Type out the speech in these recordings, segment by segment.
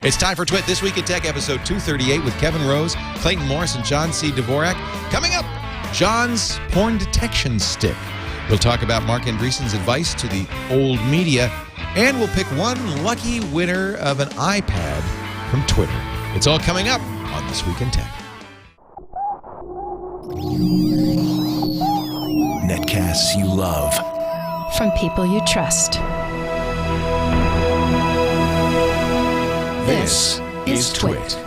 It's time for TWiT This Week in Tech, episode 238 with Kevin Rose, Clayton Morris, and John C. Dvorak. Coming up, John's porn detection stick. We'll talk about Mark Andreessen's advice to the old media, and we'll pick one lucky winner of an iPad from Twitter. It's all coming up on This Week in Tech. Netcasts you love. From people you trust. This is TWiT.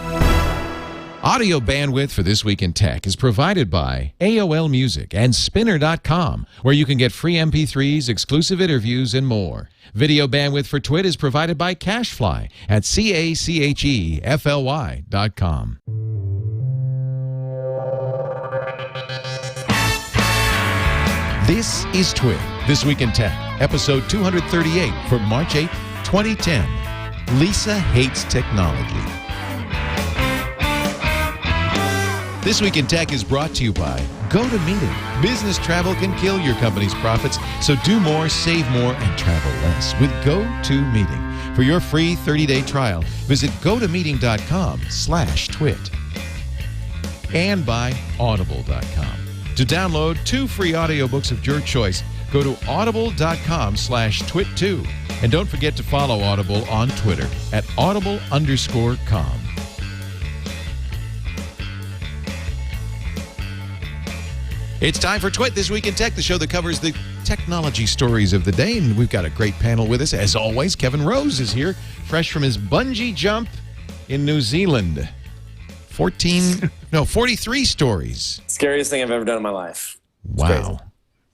Audio bandwidth for This Week in Tech is provided by AOL Music and Spinner.com, where you can get free MP3s, exclusive interviews, and more. Video bandwidth for TWiT is provided by CacheFly at CacheFly.com. This is TWiT, This Week in Tech, episode 238 for March 8, 2010. Lisa hates technology. This Week in Tech is brought to you by GoToMeeting. Business travel can kill your company's profits, so do more, save more, and travel less with GoToMeeting. For your free 30-day trial, visit gotomeeting.com/twit. And by Audible.com. To download 2 free audiobooks of your choice, go to audible.com/twit2. And don't forget to follow Audible on Twitter at audible_com. It's time for TWiT This Week in Tech, the show that covers the technology stories of the day. And we've got a great panel with us. As always, Kevin Rose is here, fresh from his bungee jump in New Zealand. 43 stories. Scariest thing I've ever done in my life. Wow.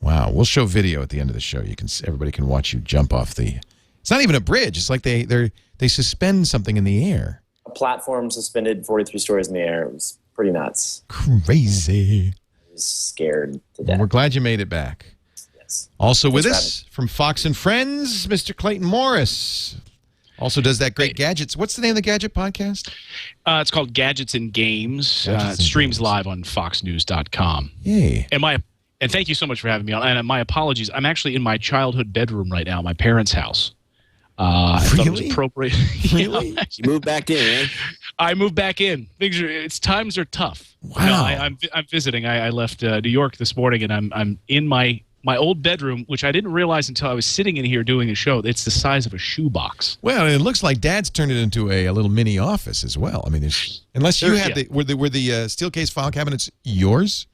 Wow. We'll show video at the end of the show. Everybody can watch you jump off the... It's not even a bridge. It's like they suspend something in the air. A platform suspended 43 stories in the air. It was pretty nuts. Crazy. I was scared to Well, death. we're glad you made it back. Yes. Also with us from Fox and Friends, Mr. Clayton Morris. Also does that great gadgets. What's the name of the gadget podcast? It's called Gadgets and Games. Gadgets It streams and Games. live on foxnews.com. Yay. And thank you so much for having me on. And my apologies. I'm actually in my childhood bedroom right now, my parents' house. I thought it was Really? appropriate. Really? You moved back in, eh? I moved back in. Times are tough. Wow. You know, I'm visiting. I left New York this morning, and I'm in my old bedroom, which I didn't realize until I was sitting in here doing a show. It's the size of a shoebox. Well, it looks like Dad's turned it into a little mini office as well. I mean, unless you had were the steel case file cabinets yours?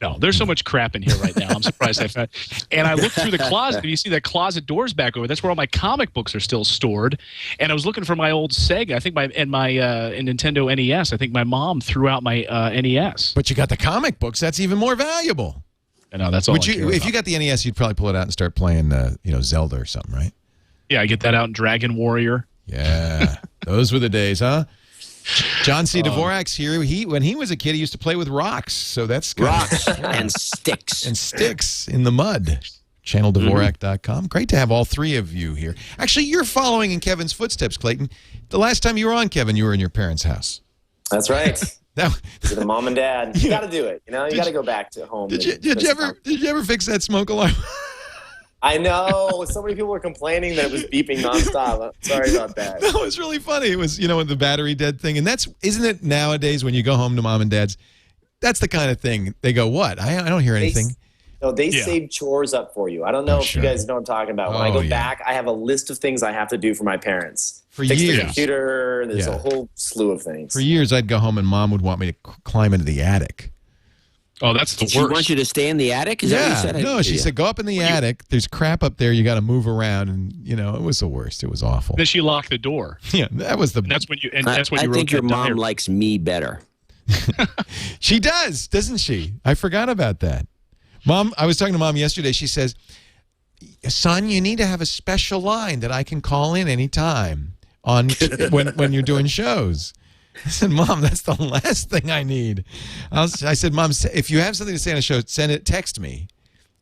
No, there's so much crap in here right now. I'm surprised I found. And I looked through the closet, and you see that closet doors back over. That's where all my comic books are still stored. And I was looking for my old Sega. I think my Nintendo NES. I think my mom threw out my NES. But you got the comic books. That's even more valuable. I know, that's all. If you got the NES, you'd probably pull it out and start playing, Zelda or something, right? Yeah, I get that out in Dragon Warrior. Yeah, those were the days, huh? John C. Dvorak's here. When he was a kid, he used to play with rocks. So that's good. Rocks and sticks. And sticks in the mud. ChannelDvorak.com. Great to have all three of you here. Actually, you're following in Kevin's footsteps, Clayton. The last time you were on, Kevin, you were in your parents' house. That's right. To the mom and dad. You got to do it. You got to go back to home. Did you ever fix that smoke alarm? I know. So many people were complaining that it was beeping nonstop. Sorry about that. No, it was really funny. It was, the battery dead thing. And isn't it nowadays when you go home to mom and dad's, that's the kind of thing. They go, what? I don't hear anything. They save chores up for you. I don't know if you guys know what I'm talking about. When I go back, I have a list of things I have to do for my parents. Fix the computer. There's a whole slew of things. For years, I'd go home and mom would want me to climb into the attic. Oh, that's the worst. She wants you to stay in the attic? Is that what you said? No, she said, go up in the attic. There's crap up there. You got to move around. And, it was the worst. It was awful. Then she locked the door. Yeah, that was the... And that's when you wrote I think your mom diary. likes me better. She does, doesn't she? I forgot about that. Mom, I was talking to Mom yesterday. She says, son, you need to have a special line that I can call in anytime when you're doing shows. I said, Mom, that's the last thing I need. I said, Mom, if you have something to say on a show, text me,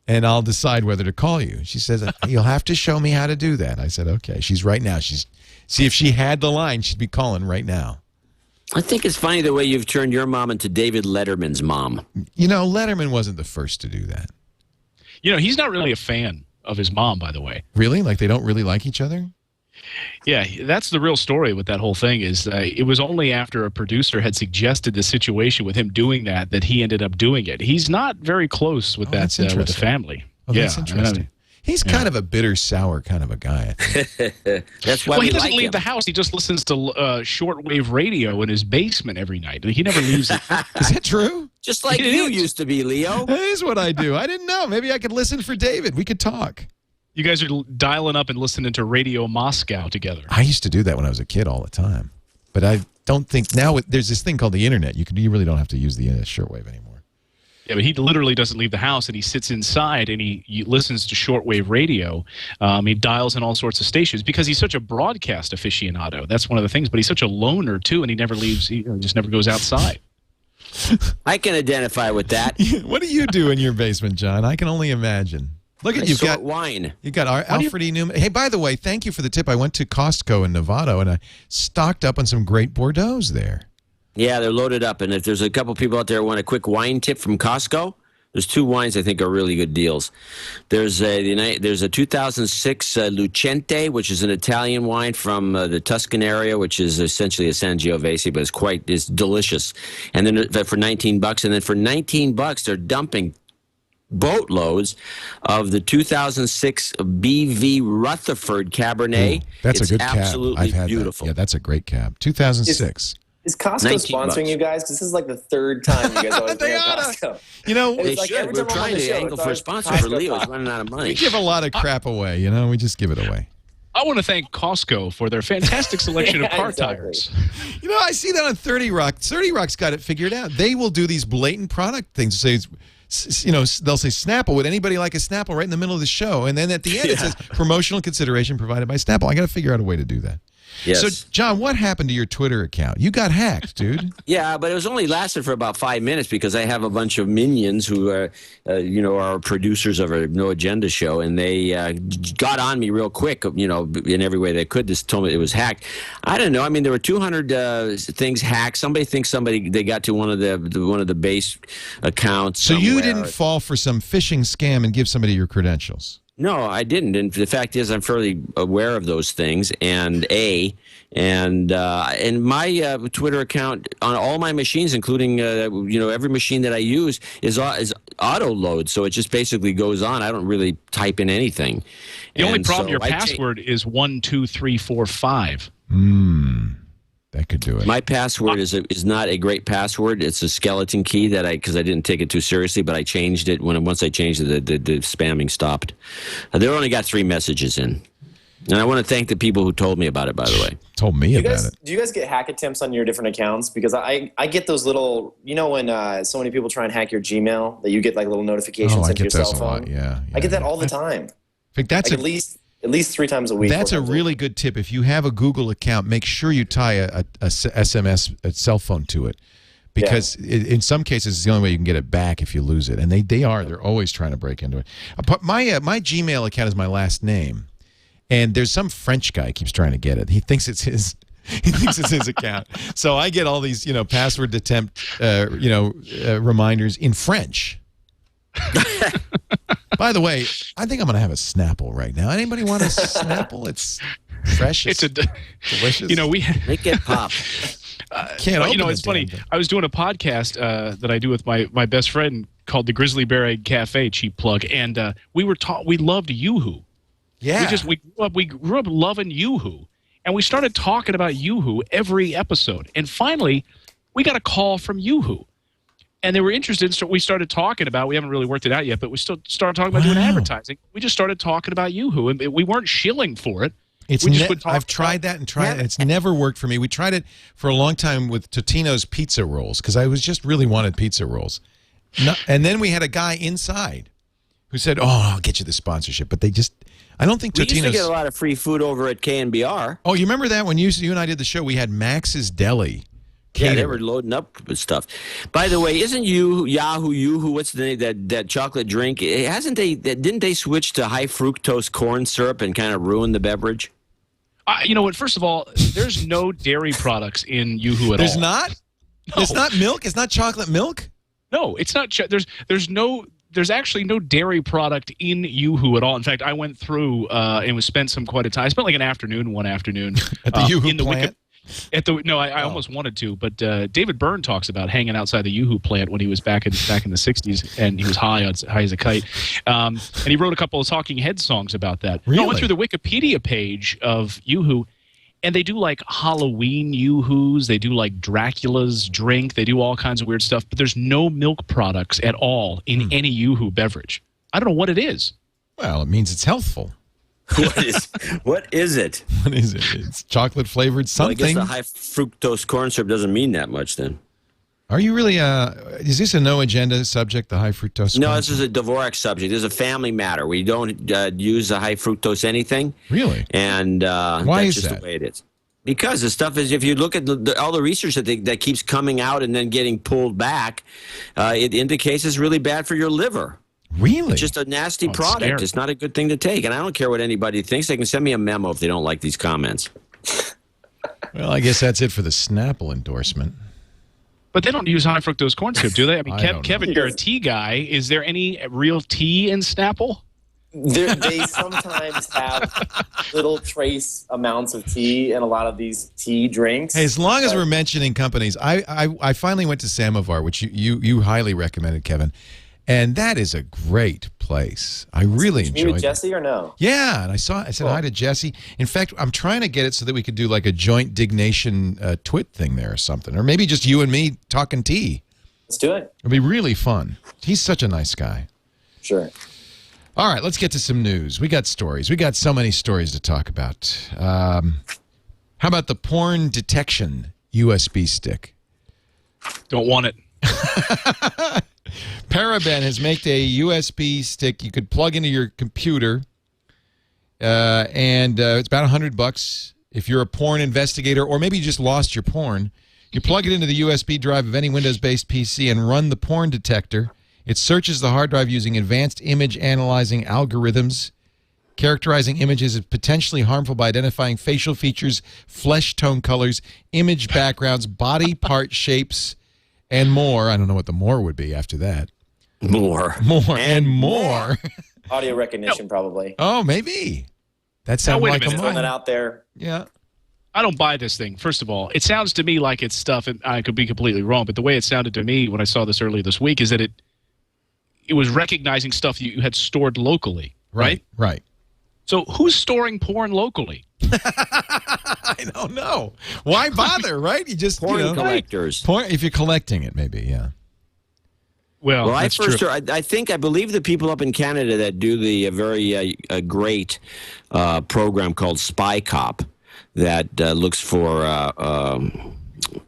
and I'll decide whether to call you. She says, you'll have to show me how to do that. I said, okay. She's right now. See, if she had the line, she'd be calling right now. I think it's funny the way you've turned your mom into David Letterman's mom. Letterman wasn't the first to do that. He's not really a fan of his mom, by the way. Really? Like they don't really like each other? Yeah, that's the real story with that whole thing is it was only after a producer had suggested the situation with him doing that that he ended up doing it. He's not very close with with the family. Oh, that's interesting. He's kind of a bitter, sour kind of a guy. I think. That's why he doesn't leave the house. He just listens to shortwave radio in his basement every night. He never leaves it. Is that true? Just like you used to be, Leo. That is what I do. I didn't know. Maybe I could listen for David. We could talk. You guys are dialing up and listening to Radio Moscow together. I used to do that when I was a kid all the time. But I don't think now there's this thing called the internet. You really don't have to use the shortwave anymore. Yeah, but he literally doesn't leave the house, and he sits inside and he listens to shortwave radio. He dials in all sorts of stations because he's such a broadcast aficionado. That's one of the things. But he's such a loner too, and he never leaves. He just never goes outside. I can identify with that. What do you do in your basement, John? I can only imagine. Look at you've got wine. You got our Alfred E. Newman. Hey, by the way, thank you for the tip. I went to Costco in Novato and I stocked up on some great Bordeaux's there. Yeah, they're loaded up. And if there's a couple people out there who want a quick wine tip from Costco, there's two wines I think are really good deals. There's a 2006 Lucente, which is an Italian wine from the Tuscan area, which is essentially a Sangiovese, but it's delicious. And then for $19, and then for $19, they're dumping boatloads of the 2006 BV Rutherford Cabernet. That's a good cab. Absolutely beautiful. Yeah, that's a great cab. 2006. Is Costco sponsoring you guys? Because this is like the third time you guys always bring up Costco. You know, they should. We're trying to angle for a sponsor for Leo. He's running out of money. We give a lot of crap away. We just give it away. I want to thank Costco for their fantastic selection of car tires. I see that on 30 Rock. 30 Rock's got it figured out. They will do these blatant product things. Say, they'll say Snapple. Would anybody like a Snapple right in the middle of the show? And then at the end it says promotional consideration provided by Snapple. I got to figure out a way to do that. Yes. So, John, what happened to your Twitter account? You got hacked, dude. Yeah, but it was only lasted for about 5 minutes because I have a bunch of minions who are, are producers of a No Agenda show, and they got on me real quick, in every way they could. Just told me it was hacked. I don't know. I mean, there were 200 things hacked. Somebody thinks they got to one of the base accounts. So you didn't fall for some phishing scam and give somebody your credentials? No, I didn't. And the fact is, I'm fairly aware of those things. And my Twitter account on all my machines, including every machine that I use, is auto load. So it just basically goes on. I don't really type in anything. The only problem, your password is 12345. That could do it. My password is not a great password. It's a skeleton key because I didn't take it too seriously, but I changed it. Once I changed it, the spamming stopped. They only got 3 messages in. And I want to thank the people who told me about it, by the way. Told me about it. Do you guys get hack attempts on your different accounts? Because I get those little, when so many people try and hack your Gmail, that you get like little notifications into your cell phone. Yeah, I get that all the time. In fact, that's at least 3 times a week. That's a really good tip. If you have a Google account, make sure you tie a SMS a cell phone to it, because in some cases it's the only way you can get it back if you lose it. And they're always trying to break into it. My Gmail account is my last name, and there's some French guy keeps trying to get it. He thinks it's his. He thinks it's his account. So I get all these password attempt reminders in French. By the way, I think I'm going to have a Snapple right now. Anybody want a Snapple? It's fresh. It's delicious. Make it pop. Can't open it's funny. I was doing a podcast that I do with my best friend called the Grizzly Bear Egg Cafe, cheap plug, and we loved Yoo-Hoo. Yeah. We grew up loving Yoo-Hoo, and we started talking about Yoo-Hoo every episode. And finally, we got a call from Yoo-Hoo. And they were interested, so we started talking about, we haven't really worked it out yet, but we still started talking about doing advertising. We just started talking about Yoo-Hoo, and we weren't shilling for it. I've tried that and tried it, and it's never worked for me. We tried it for a long time with Totino's pizza rolls, because I just really wanted pizza rolls. And then we had a guy inside who said, I'll get you the sponsorship. But I don't think Totino's... We used to get a lot of free food over at KNBR. Oh, you remember that when you and I did the show, we had Max's Deli. Yeah, they were loading up with stuff. By the way, isn't Yoo-Hoo, what's the name, that chocolate drink? Didn't they switch to high fructose corn syrup and kind of ruin the beverage? You know what? First of all, there's no dairy products in Yoo-Hoo at all. There's not? No. It's not milk? It's not chocolate milk? No, it's not. There's no there's actually no dairy product in Yoo-Hoo at all. In fact, I went through and spent quite a time. I spent like an afternoon one afternoon at the Yoo-Hoo plant. I almost wanted to, but David Byrne talks about hanging outside the Yoo-Hoo plant when he was back in the 60s, and he was high as a kite. And he wrote a couple of Talking Heads songs about that. Really? I went through the Wikipedia page of Yoo-Hoo, and they do like Halloween Yoo-Hoos, they do like Dracula's drink, they do all kinds of weird stuff, but there's no milk products at all in any Yoo-Hoo beverage. I don't know what it is. Well, it means it's healthful. What is it? What is it? It's chocolate flavored something. Well, I guess the high fructose corn syrup doesn't mean that much then. Are you really? Is this a no agenda subject? The high fructose? No, this is a Dvorak subject. This is a family matter. We don't use the high fructose anything. Really? And why that's is just that? the way it is. Because the stuff is, if you look at all the research that keeps coming out and then getting pulled back, it indicates it's really bad for your liver. Really? It's just a nasty it's product. scary. It's not a good thing to take. And I don't care what anybody thinks. They can send me a memo if they don't like these comments. Well, I guess that's it for the Snapple endorsement. But they don't use high fructose corn syrup, do they? I mean, I don't know. Kevin, you're a tea guy. Is there any real tea in Snapple? They sometimes have little trace amounts of tea in a lot of these tea drinks. Hey, as long as we're mentioning companies, I finally went to Samovar, which you highly recommended, Kevin. And that is a great place. I really enjoyed it. Did you meet with Jesse or no? Yeah, and I said hi to Jesse. In fact, I'm trying to get it so that we could do like a joint Dignation TWiT thing there or something. Or maybe just you and me talking tea. Let's do it. It'd be really fun. He's such a nice guy. Sure. All right, let's get to some news. We got stories. We got so many stories to talk about. How about the porn detection USB stick? Don't want it. Paraben has made a USB stick you could plug into your computer, and it's about $100 if you're a porn investigator, or maybe you just lost your porn. You plug it into the USB drive of any Windows-based PC and run the porn detector. It searches the hard drive using advanced image analyzing algorithms, characterizing images as potentially harmful by identifying facial features, flesh tone colors, image backgrounds, body part shapes, and more. I don't know what the more would be after that. More. And more. Audio recognition, probably. Oh, maybe. That sounds wait a like minute. a Throwing that mine. out there. Yeah. I don't buy this thing. First of all, it sounds to me like it's stuff, and I could be completely wrong, but the way it sounded to me when I saw this earlier this week is that it was recognizing stuff you had stored locally, right? Right. So who's storing porn locally? I don't know. Why bother, right? You just, Porn collectors. Porn, if you're collecting it, maybe, yeah. Well, I that's true. I believe the people up in Canada that do the very great program called Spy Cop that looks for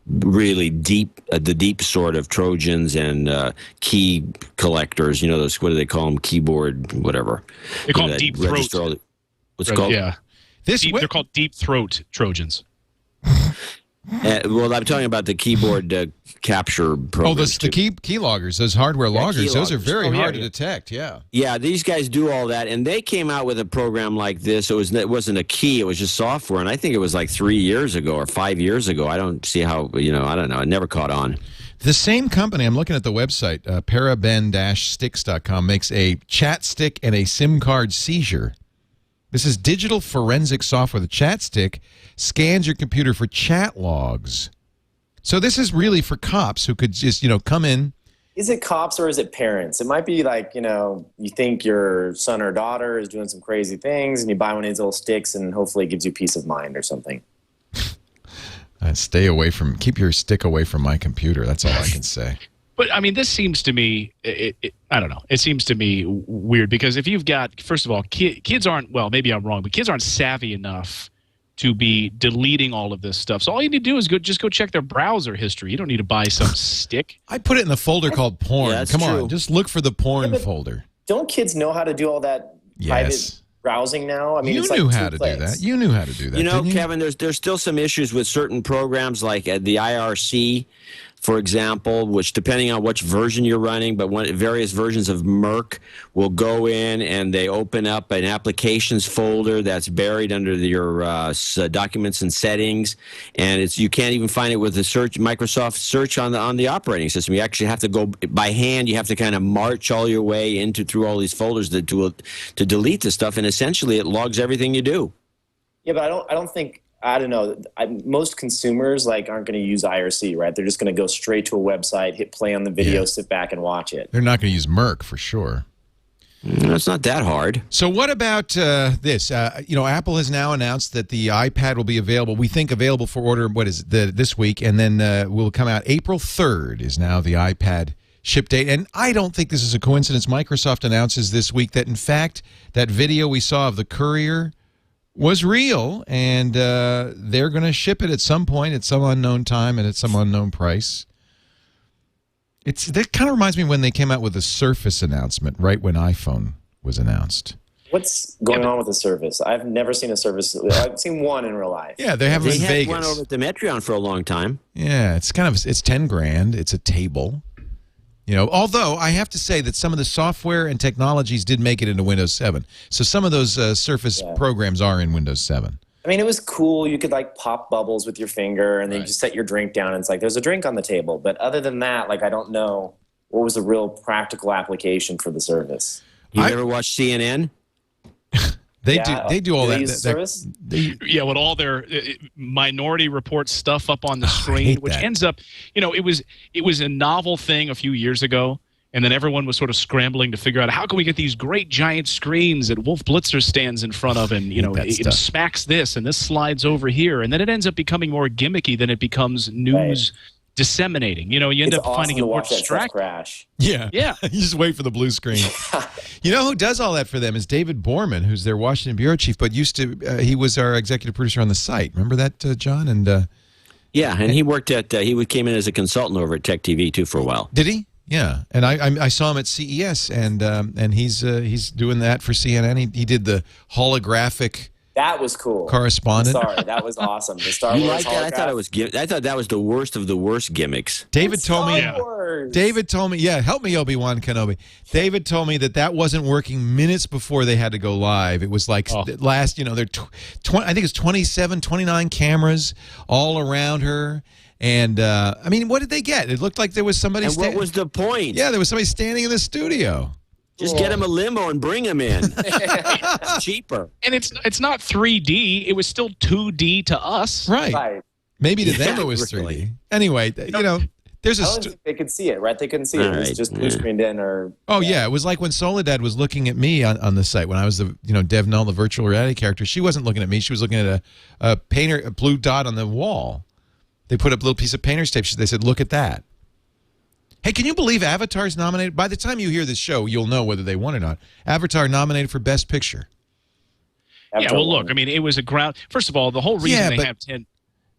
really deep, the deep sort of Trojans and key collectors. You know, those, what do they call them? Keyboard, whatever. They call them deep throat. What's it called? Yeah. They're called deep throat Trojans. Well, I'm talking about the keyboard capture program. Oh, the key loggers, those hardware loggers, those are very hard to detect, yeah. Yeah, these guys do all that, and they came out with a program like this. It wasn't a key, it was just software, and I think it was like 3 years ago or 5 years ago. I don't see how, I don't know. It never caught on. The same company, I'm looking at the website, paraben-sticks.com, makes a chat stick and a SIM card seizure. This is digital forensic software. The chat stick scans your computer for chat logs. So this is really for cops who could just, come in. Is it cops or is it parents? It might be like, you think your son or daughter is doing some crazy things and you buy one of these little sticks and hopefully it gives you peace of mind or something. Keep your stick away from my computer. That's all I can say. But, I mean, this seems to me, I don't know, it seems to me weird because if you've got, first of all, kids aren't, well, maybe I'm wrong, but kids aren't savvy enough to be deleting all of this stuff. So all you need to do is just go check their browser history. You don't need to buy some stick. I put it in the folder called porn. Yeah, Come true. on, just look for the porn folder. Don't kids know how to do all that private browsing now? I mean, it's like knew two how to clicks. do that. You knew how to do that, didn't you? Kevin, there's still some issues with certain programs like the IRC for example, which depending on which version you're running, but various versions of Merc will go in and they open up an applications folder that's buried under your documents and settings, and you can't even find it with the Microsoft search on the operating system. You actually have to go by hand. You have to kind of march all your way through all these folders to delete the stuff, and essentially it logs everything you do. Yeah, but I don't know. Most consumers aren't going to use IRC, right? They're just going to go straight to a website, hit play on the video, sit back and watch it. They're not going to use Merc for sure. It's not that hard. So what about this? Apple has now announced that the iPad will be available. We think available for order. What is it, this week, and then will come out April 3rd. Is now the iPad ship date, and I don't think this is a coincidence. Microsoft announces this week that in fact that video we saw of the courier was real, and they're going to ship it at some point, at some unknown time, and at some unknown price. That kind of reminds me when they came out with the Surface announcement, right when iPhone was announced. What's going on with the Surface? I've never seen a Surface. I've seen one in real life. Yeah, they have them in Vegas. They had one over at the Metreon for a long time. Yeah, it's $10,000. It's a table. Although I have to say that some of the software and technologies did make it into Windows 7. So some of those Surface programs are in Windows 7. I mean, it was cool. You could pop bubbles with your finger, and then you just set your drink down, and it's there's a drink on the table. But other than that, I don't know what was the real practical application for the Surface. You ever watch CNN? They do all that. Use service? With all their Minority Report stuff up on the screen, which ends up, it was a novel thing a few years ago, and then everyone was sort of scrambling to figure out how can we get these great giant screens that Wolf Blitzer stands in front of, and it smacks this and this slides over here, and then it ends up becoming more gimmicky than it becomes news. Right. Disseminating, you end up finding it more distracting. Crash. Yeah. You just wait for the blue screen. Who does all that for them is David Borman, who's their Washington bureau chief, but he was our executive producer on the site. Remember that, John? And he worked at he came in as a consultant over at Tech TV too for a while. Did he? Yeah, and I saw him at CES, and he's doing that for CNN. He did the holographic. That was cool. Correspondent. Sorry, that was awesome. The Star Wars like that? I thought that was the worst of the worst gimmicks. David told me, help me, Obi-Wan Kenobi. David told me that wasn't working minutes before they had to go live. It was last, I think it's 27, 29 cameras all around her. And, what did they get? It looked like there was somebody. And what was the point? Yeah, there was somebody standing in the studio. Just get him a limo and bring him in. It's cheaper. And it's not 3D. It was still 2D to us. Right. Maybe to them it was 3D. Anywai, there's I don't think they could see it, right? They couldn't see it. It was just blue screened in or... Oh, yeah. It was like when Soledad was looking at me on the site when I was the, Dev Null, the virtual reality character. She wasn't looking at me. She was looking at a blue dot on the wall. They put up a little piece of painter's tape. They said, look at that. Hey, can you believe Avatar's nominated? By the time you hear this show, you'll know whether they won or not. Avatar nominated for Best Picture. Look, it was a ground. First of all, the whole reason they have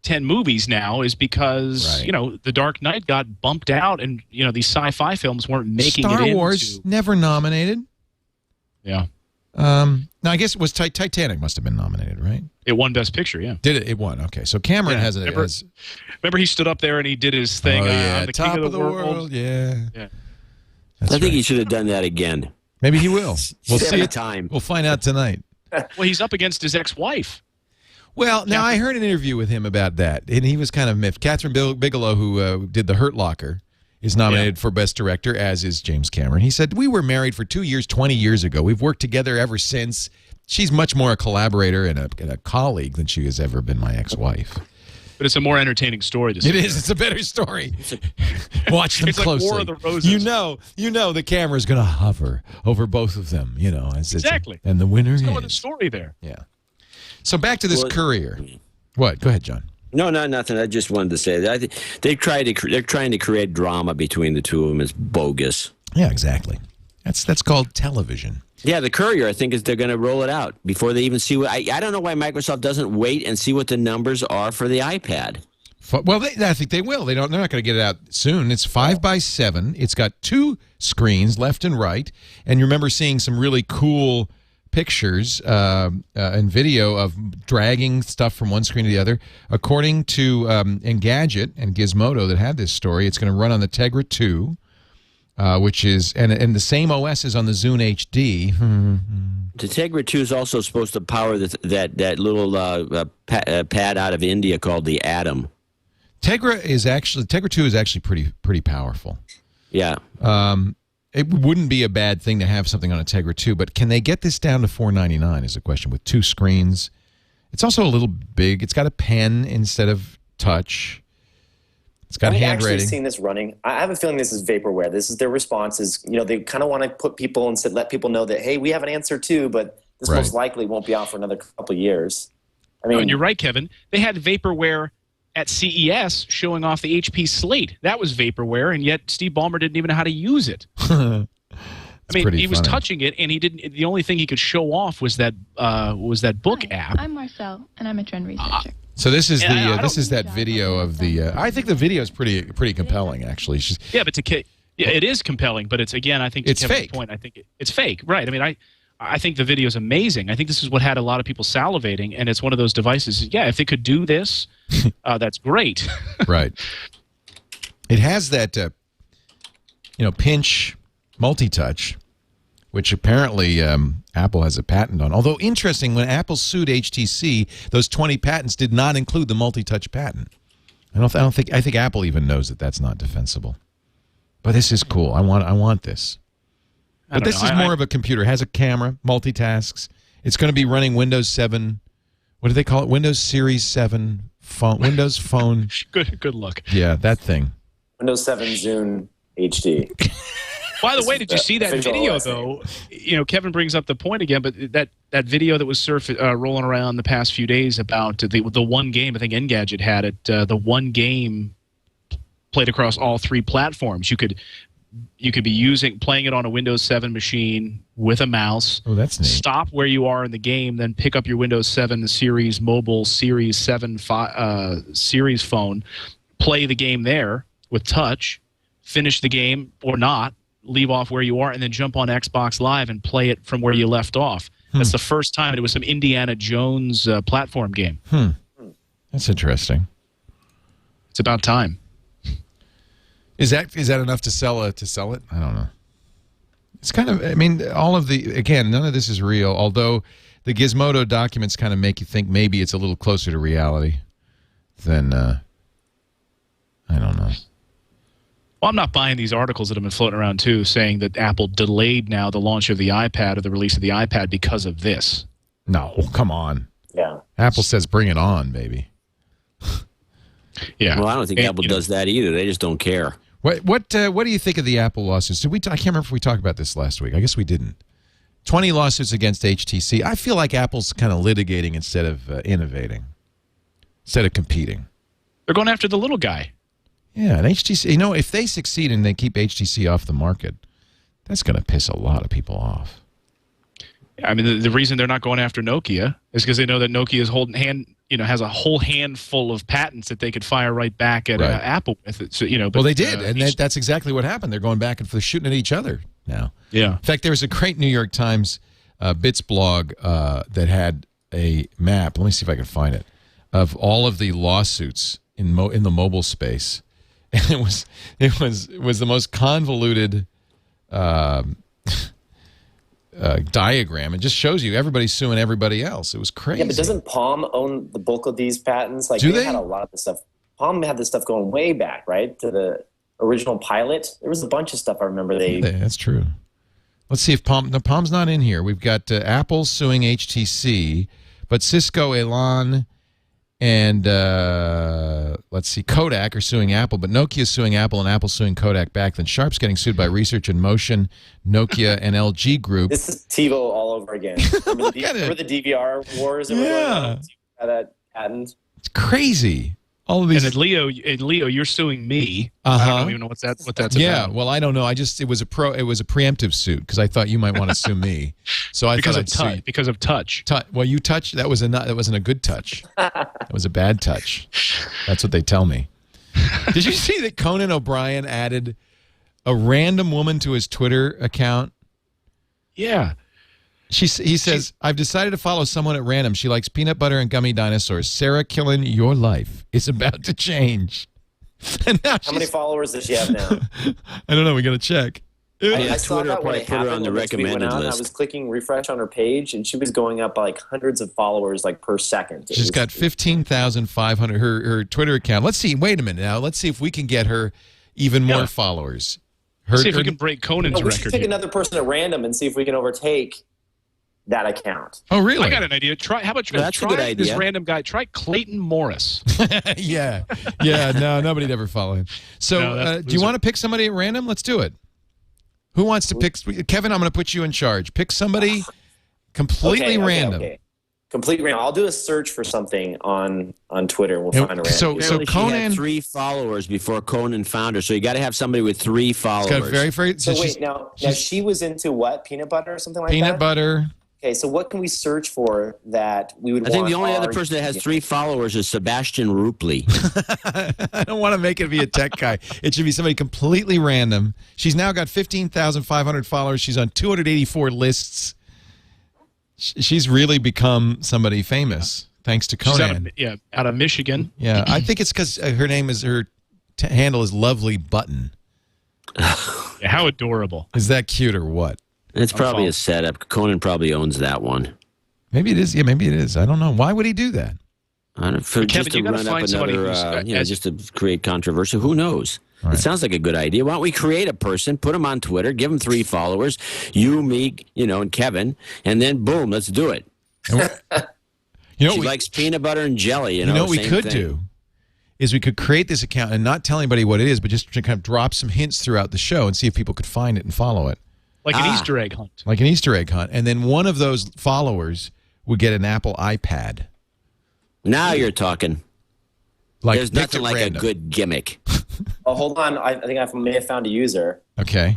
10 movies now is because, The Dark Knight got bumped out and, these sci-fi films weren't making it into... Star Wars never nominated. Yeah. Now, I guess it was Titanic must have been nominated, right? It won Best Picture, yeah. Did it? It won. Okay, so Cameron has it. Remember he stood up there and he did his thing on the Top King of the World. Yeah. I think he should have done that again. Maybe he will. We'll see it. Time. We'll find out tonight. Well, he's up against his ex-wife. Well, now I heard an interview with him about that, and he was kind of miffed. Catherine Bigelow, who did The Hurt Locker, is nominated for Best Director, as is James Cameron. He said, we were married for 2 years, 20 years ago. We've worked together ever since. She's much more a collaborator and a colleague than she has ever been my ex-wife. But it's a more entertaining story. It is. It's a better story. Watch them closely. Like War of the Roses. You know the camera's going to hover over both of them. Exactly. And the winner is. There's the story there. Yeah. So back to this courier. What? Go ahead, John. No, nothing. I just wanted to say that they're trying to create drama between the two of them. It's bogus. Yeah, exactly. That's called television. Yeah, the courier, I think, they're going to roll it out before they even see what... I don't know why Microsoft doesn't wait and see what the numbers are for the iPad. Well, I think they will. They're not going to get it out soon. It's 5x7. It's got 2 screens, left and right. And you remember seeing some really cool pictures and video of dragging stuff from one screen to the other. According to Engadget and Gizmodo that had this story, it's going to run on the Tegra 2, which is and the same OS is on the Zune HD. The Tegra 2 is also supposed to power that little pad out of India called the Atom. Tegra 2 is actually pretty powerful. Yeah. It wouldn't be a bad thing to have something on a Tegra 2, but can they get this down to $499 is the question, with 2 screens. It's also a little big. It's got a pen instead of touch. It's got hand rating. I've actually seen this running. I have a feeling this is vaporware. This is their response is, they kind of want to put people and let people know that, hey, we have an answer too, but this most likely won't be out for another couple of years. I mean, and you're right, Kevin. They had vaporware at CES showing off the HP Slate. That was vaporware, and yet Steve Ballmer didn't even know how to use it. I mean, he was touching it, and he didn't. The only thing he could show off was that book app. I'm Marcel, and I'm a trend researcher. So this is that video of the. I think the video is pretty compelling, actually. But it is compelling, but it's again, I think to it's Kevin's fake. point, I think it's fake, right? I mean, I think the video is amazing. I think this is what had a lot of people salivating, and it's one of those devices. Yeah, if they could do this, that's great. Right. It has that, pinch multi-touch, which apparently Apple has a patent on. Although interesting, when Apple sued HTC, those 20 patents did not include the multi-touch patent. I think Apple even knows that that's not defensible. But this is cool. I want this. But this is more of a computer. It has a camera, multitasks. It's going to be running Windows 7. What do they call it? Windows Series 7 phone. Windows Phone. Good look. Yeah, that thing. Windows 7 Zune HD. By the way, did you see that video, though? Kevin brings up the point again, but that video that was rolling around the past few days about the one game, I think Engadget had it, the one game played across all 3 platforms. You could be playing it on a Windows 7 machine with a mouse. Oh, that's neat. Stop where you are in the game, then pick up your Windows 7 Series Mobile, Series 7 Series phone, play the game there with touch, finish the game or not, leave off where you are, and then jump on Xbox Live and play it from where you left off. That's the first time. It was some Indiana Jones platform game. That's interesting. It's about time. Is that enough to sell it? I don't know. It's kind of, I mean, all of again, none of this is real, although the Gizmodo documents kind of make you think maybe it's a little closer to reality than, I don't know. Well, I'm not buying these articles that have been floating around, too, saying that Apple delayed now the launch of the iPad or the release of the iPad because of this. No, come on. Yeah. Apple says bring it on, baby. Yeah. Well, I don't think Apple does that either. They just don't care. What do you think of the Apple lawsuits? I can't remember if we talked about this last week. I guess we didn't. 20 lawsuits against HTC. I feel like Apple's kind of litigating instead of innovating, instead of competing. They're going after the little guy. Yeah, and HTC, if they succeed and they keep HTC off the market, that's going to piss a lot of people off. I mean, the reason they're not going after Nokia is because they know that Nokia is has a whole handful of patents that they could fire right back at Apple with it. So, but, well, they did, and that's exactly what happened. They're going back and forth, shooting at each other now. Yeah. In fact, there was a great New York Times Bits blog that had a map. Let me see if I can find it of all of the lawsuits in the mobile space, and it was the most convoluted diagram. It just shows you everybody's suing everybody else. It was crazy. Yeah, but doesn't Palm own the bulk of these patents? Like, Do they had a lot of this stuff. Palm had this stuff going way back, right, to the original Pilot. There was a bunch of stuff I remember That's true. Let's see if Palm's not in here. We've got Apple suing HTC, but Cisco, Elan, and let's see, Kodak are suing Apple, but Nokia's suing Apple and Apple's suing Kodak back. Then Sharp's getting sued by Research in Motion, Nokia, and LG Group. This is TiVo all over again. Remember the DVR wars? Yeah. That patent? It's crazy. All of these. And Leo, you're suing me. I don't even know what that's about. Yeah, well, I don't know. It was a preemptive suit because I thought you might want to sue me. So I because thought of touch. Because of touch. Well, you touched. That wasn't a good touch. That was a bad touch. That's what they tell me. Did you see that Conan O'Brien added a random woman to his Twitter account? Yeah. He says, I've decided to follow someone at random. She likes peanut butter and gummy dinosaurs. Sarah Killen, your life is about to change. And now How many followers does she have now? I don't know. We got to check. I saw Twitter that when probably it put her happened on the when tweet went recommended out, and I list. was clicking refresh on her page, and she was going up by like hundreds of followers like per second. She's got 15,500. Her Twitter account. Let's see. Wait a minute now. Let's see if we can get her even more followers. See if we can break Conan's we should record. pick here. another person at random and see if we can overtake that account. Oh, really? I got an idea. How about That's a try good this idea. random guy? Try Clayton Morris. Yeah. No, nobody'd ever follow him. So, No, that's do you want to pick somebody at random? Let's do it. Who wants to pick? Kevin, I'm going to put you in charge. Pick somebody completely random. Okay. Completely random. I'll do a search for something on Twitter. We'll And find a random. so Apparently she Conan had 3 followers before Conan found her, so you got to have somebody with 3 followers. got very. So she's- wait, now she was into what? Peanut butter or something like peanut that? butter. Okay, so what can we search for that we would I think want the only other our- person that has 3 followers is Sebastian Rupley. I don't want to make it be a tech guy. It should be somebody completely random. She's now got 15,500 followers. She's on 284 lists. She's really become somebody famous thanks to She's Conan. out of Michigan. Yeah, I think it's because her name is her handle is Lovely Button. Yeah, how adorable. Is that cute or what? It's probably a setup. Conan probably owns that one. Maybe it is. Yeah, maybe it is. I don't know. Why would he do that? For Kevin, just to you gotta run up find somebody another, who's, just to create controversy. Who knows? Right. It sounds like a good idea. Why don't we create a person, put him on Twitter, give him 3 followers, you, me, and Kevin, and then boom, let's do it. You know, She likes peanut butter and jelly. You know what we same could thing. do is we could create this account and not tell anybody what it is, but just to kind of drop some hints throughout the show and see if people could find it and follow it. Like an Easter egg hunt. Like an Easter egg hunt. And then one of those followers would get an Apple iPad. Now you're talking. Like There's picked nothing at like random. a good gimmick. Oh, hold on. I think I may have found a user. Okay.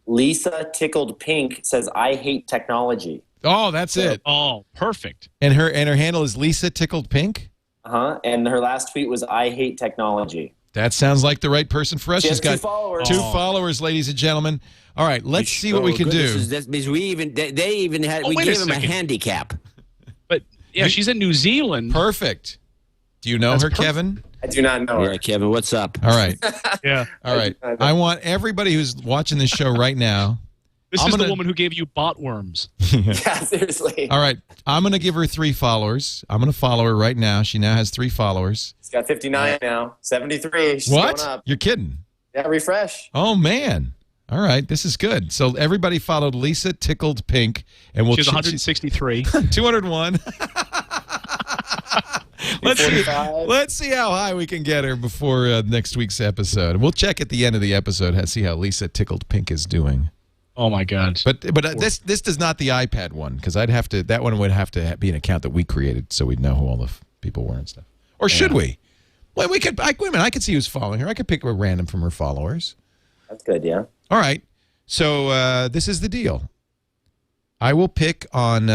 Lisa Tickled Pink says, "I hate technology." Oh, that's it. Oh, perfect. And her handle is Lisa Tickled Pink. And her last tweet was, "I hate technology." That sounds like the right person for us. She has She's got 2 followers. 2 followers, ladies and gentlemen. All right, let's see what we can do. Because we even had we wait gave a him a second. handicap. But yeah, she's in New Zealand. Perfect. Do you know her, Kevin? I do not know her. Yeah, Kevin, what's up? All right. Yeah. All right. I want everybody who's watching this show right now. This I'm is gonna- the woman who gave you bot worms. Yeah, seriously. All right. I'm going to give her 3 followers. I'm going to follow her right now. She now has 3 followers. She's got 59 now. 73. She's What? going up. You're kidding. Yeah, refresh. Oh, man. All right. This is good. So everybody followed Lisa Tickled Pink. And we'll She's 163. 201. Let's see, 45. let's see how high we can get her before next week's episode. We'll check at the end of the episode and see how Lisa Tickled Pink is doing. Oh my God. But this does not the iPad one because that one would have to be an account that we created so we'd know who all the people were and stuff. Or should we? Well, we could. I could see who's following her. I could pick a random from her followers. That's good, yeah. All right. So this is the deal. I will pick on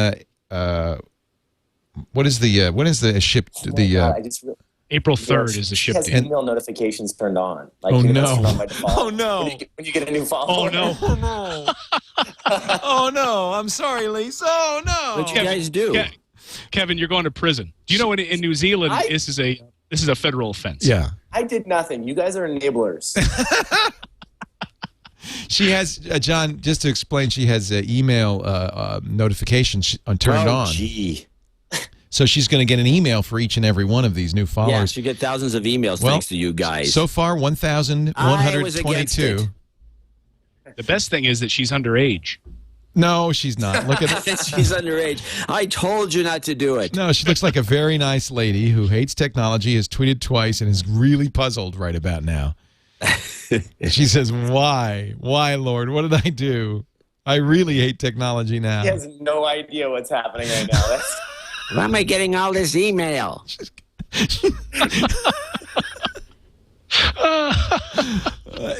what is the ship I just April 3rd is the she ship has date. email notifications turned on. Like, Oh, you know, no. that's turned on by default. Oh, no. When you get a new follower. Oh no. Oh no! Oh no! I'm sorry, Lisa. Oh no! What you guys do? Kevin, you're going to prison. Do you know in New Zealand this is a federal offense? Yeah. I did nothing. You guys are enablers. She has John. Just to explain, she has email notifications turned on. Gee. So she's going to get an email for each and every one of these new Yeah, followers. you get thousands of emails Well, thanks to you guys. So far, I was against 1,122. it. The best thing is that she's underage. No, she's not. Look at She's underage. I told you not to do it. No, she looks like a very nice lady who hates technology, has tweeted twice, and is really puzzled right about now. She says, "Why? Why, Lord? What did I do? I really hate technology now." He has no idea what's happening right now. That's, Why am I getting all this email?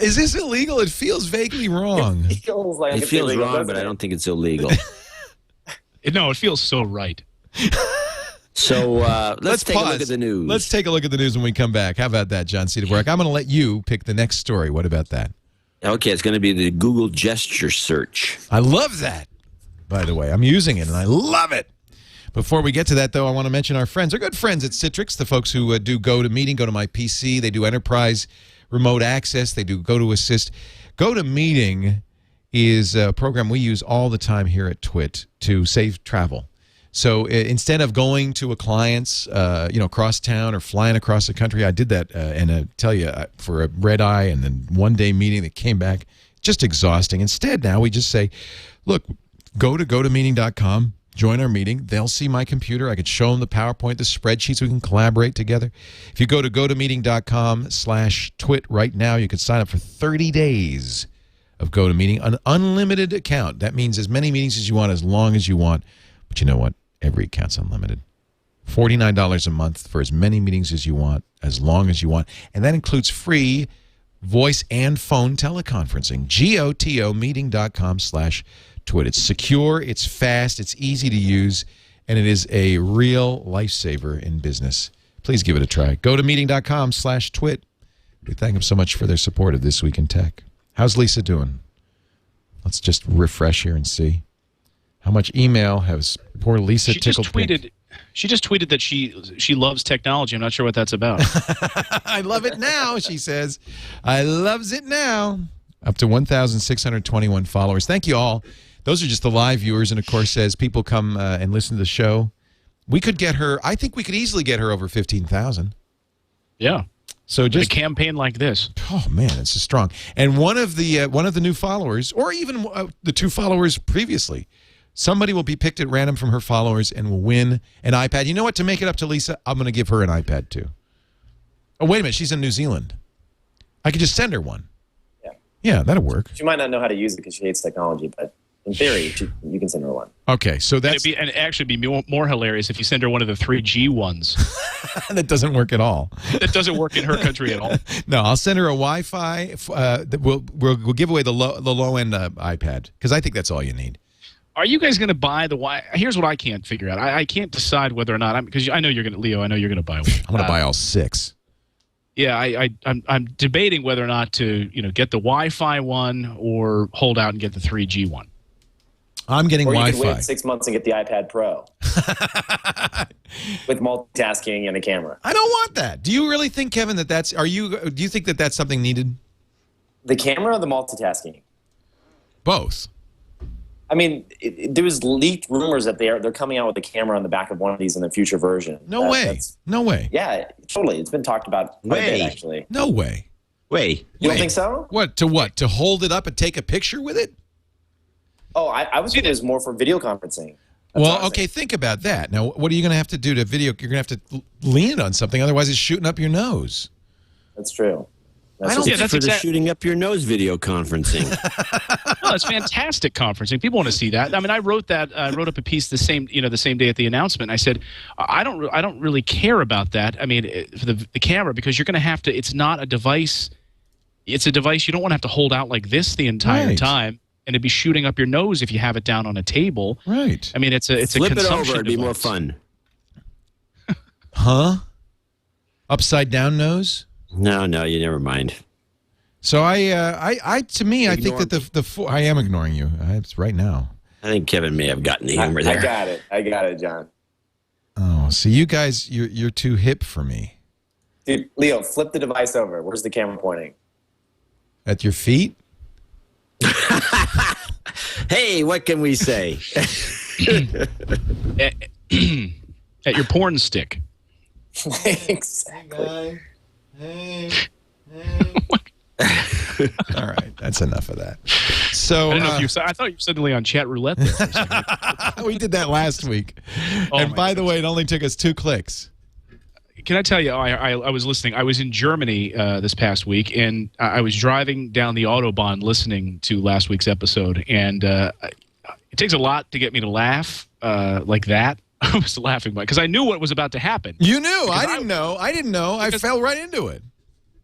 Is this illegal? It feels vaguely wrong. feels like It it's feels illegal, wrong, doesn't but I it? don't think it's illegal. No, it feels so right. So let's take pause. a look at the news. Let's take a look at the news when we come back. How about that, John C. Dvorak? I'm going to let you pick the next story. What about that? Okay, it's going to be the Google gesture search. I love that. by the way. I'm using it, and I love it. Before we get to that, though, I want to mention our friends. Our good friends at Citrix, the folks who do GoToMeeting, Go to My PC. They do enterprise remote access. They do GoToAssist. GoToMeeting is a program we use all the time here at TWiT to save travel. So instead of going to a client's, across town or flying across the country, I did that, and I tell you, for a red eye and then one-day meeting that came back, just exhausting. Instead, now we just say, look, go to GoToMeeting.com. Join our meeting. They'll see my computer. I could show them the PowerPoint, the spreadsheets. We can collaborate together. If you go to GoToMeeting.com/twit right now, you can sign up for 30 days of GoToMeeting, an unlimited account. That means as many meetings as you want, as long as you want. But you know what? Every account's unlimited. $49 a month for as many meetings as you want, as long as you want. And that includes free voice and phone teleconferencing. GoToMeeting.com/twit. It's secure, it's fast, it's easy to use, and it is a real lifesaver in business. Please give it a try. GoToMeeting.com/twit. We thank them so much for their support of This Week in Tech. How's Lisa doing? Let's just refresh here and see. How much email has poor Lisa tickled pink? She just tweeted that she loves technology. I'm not sure what that's about. I love it now, she says. I loves it now. Up to 1,621 followers. Thank you all. Those are just the live viewers, and of course, as people come and listen to the show, we could get her. I think we could easily get her over 15,000. Yeah. So just a campaign like this. Oh man, it's just strong. And one of the new followers, or even the two followers previously, somebody will be picked at random from her followers and will win an iPad. You know what? To make it up to Lisa, I'm going to give her an iPad too. Oh wait a minute, she's in New Zealand. I could just send her one. Yeah, that'll work. She might not know how to use it because she hates technology, but in theory, you can send her one. Okay, so that's... And it'd actually be more hilarious if you send her one of the 3G ones. That doesn't work at all. That doesn't work in her country at all. No, I'll send her a Wi-Fi. We'll give away the low-end iPad, because I think that's all you need. Are you guys going to buy the Wi-Fi? Here's what I can't figure out. I can't decide whether or not... Because I know you're going to... Leo, I know you're going to buy one. I'm going to buy all 6. Yeah, I'm debating whether or not to get the Wi-Fi one or hold out and get the 3G one. I'm getting Wi-Fi. Or you could wait 6 months and get the iPad Pro with multitasking and a camera. I don't want that. Do you really think, Kevin, that that's? Do you think that that's something needed? The camera or the multitasking? Both. I mean, there was leaked rumors that they're coming out with a camera on the back of one of these in the future version. No way. No way. Yeah, totally. It's been talked about quite a bit, actually. No way. Wait. You don't think so? What? To hold it up and take a picture with it? Oh, I was thinking it was more for video conferencing. Well, okay, think about that. Now, what are you going to have to do to video? You're going to have to lean it on something, otherwise it's shooting up your nose. That's true. That's for the shooting up your nose video conferencing. No, it's fantastic conferencing. People want to see that. I mean, I wrote up a piece the same day at the announcement. I said, I don't really care about that. I mean, for the camera, because you're going to have to. It's not a device. It's a device you don't want to have to hold out like this the entire time, and it'd be shooting up your nose if you have it down on a table. Right. I mean, it's a flip it over. It'd be more fun. Huh? Upside down nose? No, you never mind. So I think that I am ignoring you. It's right now. I think Kevin may have gotten the humor there. I got it, John. Oh, so you guys, you're too hip for me. Dude, Leo, flip the device over. Where's the camera pointing? At your feet? Hey, what can we say? At your porn stick. Exactly. Hey. All right, that's enough of that. So I don't know if I thought you were suddenly on chat roulette there for a second. We did that last week. Oh, and by the way, it only took us 2 clicks. Can I tell you, I was listening. I was in Germany this past week, and I was driving down the Autobahn listening to last week's episode, and it takes a lot to get me to laugh like that. I was laughing because I knew what was about to happen. You knew. I didn't know. I fell right into it.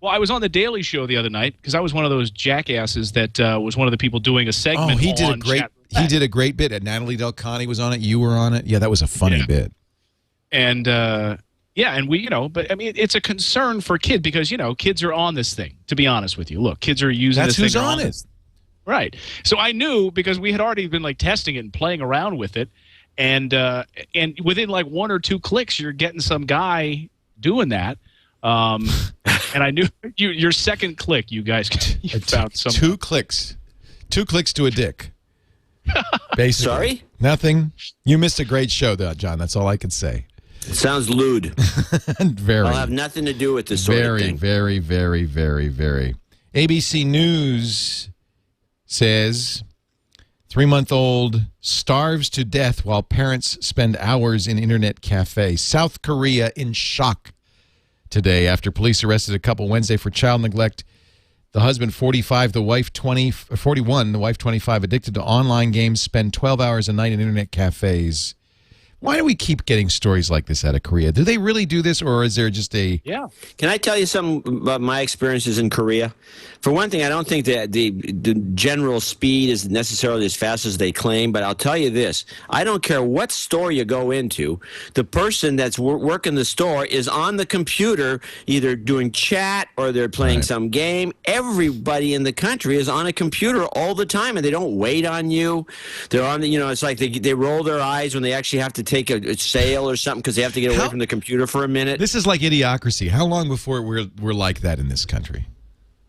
Well, I was on the Daily Show the other night because I was one of those jackasses that was one of the people doing a segment. Oh, he did a great bit. Natalie Del Conte was on it. You were on it. Yeah, that was a funny bit. And and we, but I mean, it's a concern for kids because kids are on this thing. To be honest with you, look, kids are using this thing. That's who's on it. Right. So I knew because we had already been like testing it and playing around with it, and within like 1 or 2 clicks, you're getting some guy doing that. And I knew your second click, you guys you found some 2 clicks. 2 clicks to a dick. Basically. Sorry? Nothing. You missed a great show, though, John. That's all I can say. It sounds lewd. Very. I'll have nothing to do with this sort of thing. Very, very, very, very. ABC News says 3-month-old starves to death while parents spend hours in internet cafe. South Korea in shock today after police arrested a couple Wednesday for child neglect. The husband, 45, the wife, 41, the wife, 25, addicted to online games, spend 12 hours a night in internet cafes. Why do we keep getting stories like this out of Korea? Do they really do this, or is there just a... Yeah. Can I tell you something about my experiences in Korea? For one thing, I don't think that the general speed is necessarily as fast as they claim, but I'll tell you this. I don't care what store you go into, the person that's working the store is on the computer either doing chat or they're playing some game. Everybody in the country is on a computer all the time, and they don't wait on you. They're on the, it's like they roll their eyes when they actually have to take a sale or something because they have to get away from the computer for a minute. This is like Idiocracy. How long before we're like that in this country?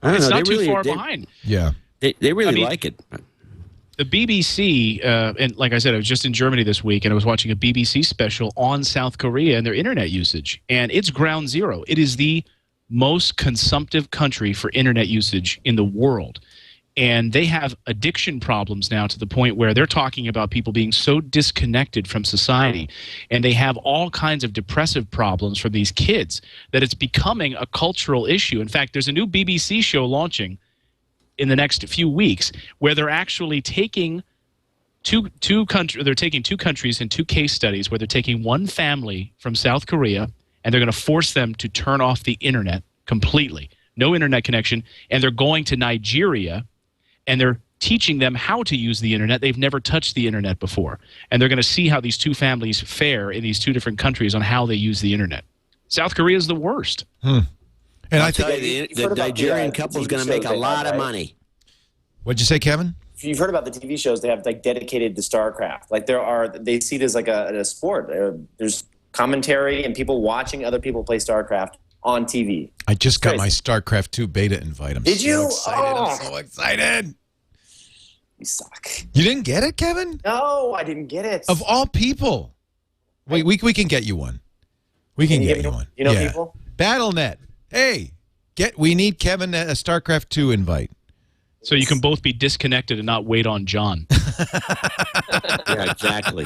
I don't It's know. not too far behind. Yeah. They really like it. The BBC, and like I said, I was just in Germany this week, and I was watching a BBC special on South Korea and their internet usage, and it's ground zero. It is the most consumptive country for internet usage in the world. And they have addiction problems now to the point where they're talking about people being so disconnected from society, and they have all kinds of depressive problems from these kids that it's becoming a cultural issue. In fact, there's a new BBC show launching in the next few weeks where they're actually taking two countries and 2 case studies where they're taking one family from South Korea and they're going to force them to turn off the internet completely. No internet connection. And they're going to Nigeria and they're teaching them how to use the internet. They've never touched the internet before. And they're going to see how these 2 families fare in these 2 different countries on how they use the internet. South Korea is the worst. And I tell think you, the Nigerian couple is going to make a lot of money. What'd you say, Kevin? You've heard about the TV shows they have like dedicated to StarCraft. Like they see it as like a sport. There's commentary and people watching other people play StarCraft on TV. I just got my StarCraft 2 beta invite. I'm Did you? Excited. Oh. I'm so excited. You suck. You didn't get it, Kevin? No, I didn't get it. Of all people. Wait, we can get you one. We can get you one. You know people? BattleNet. Hey, we need Kevin a StarCraft 2 invite. So you can both be disconnected and not wait on John. Yeah, exactly.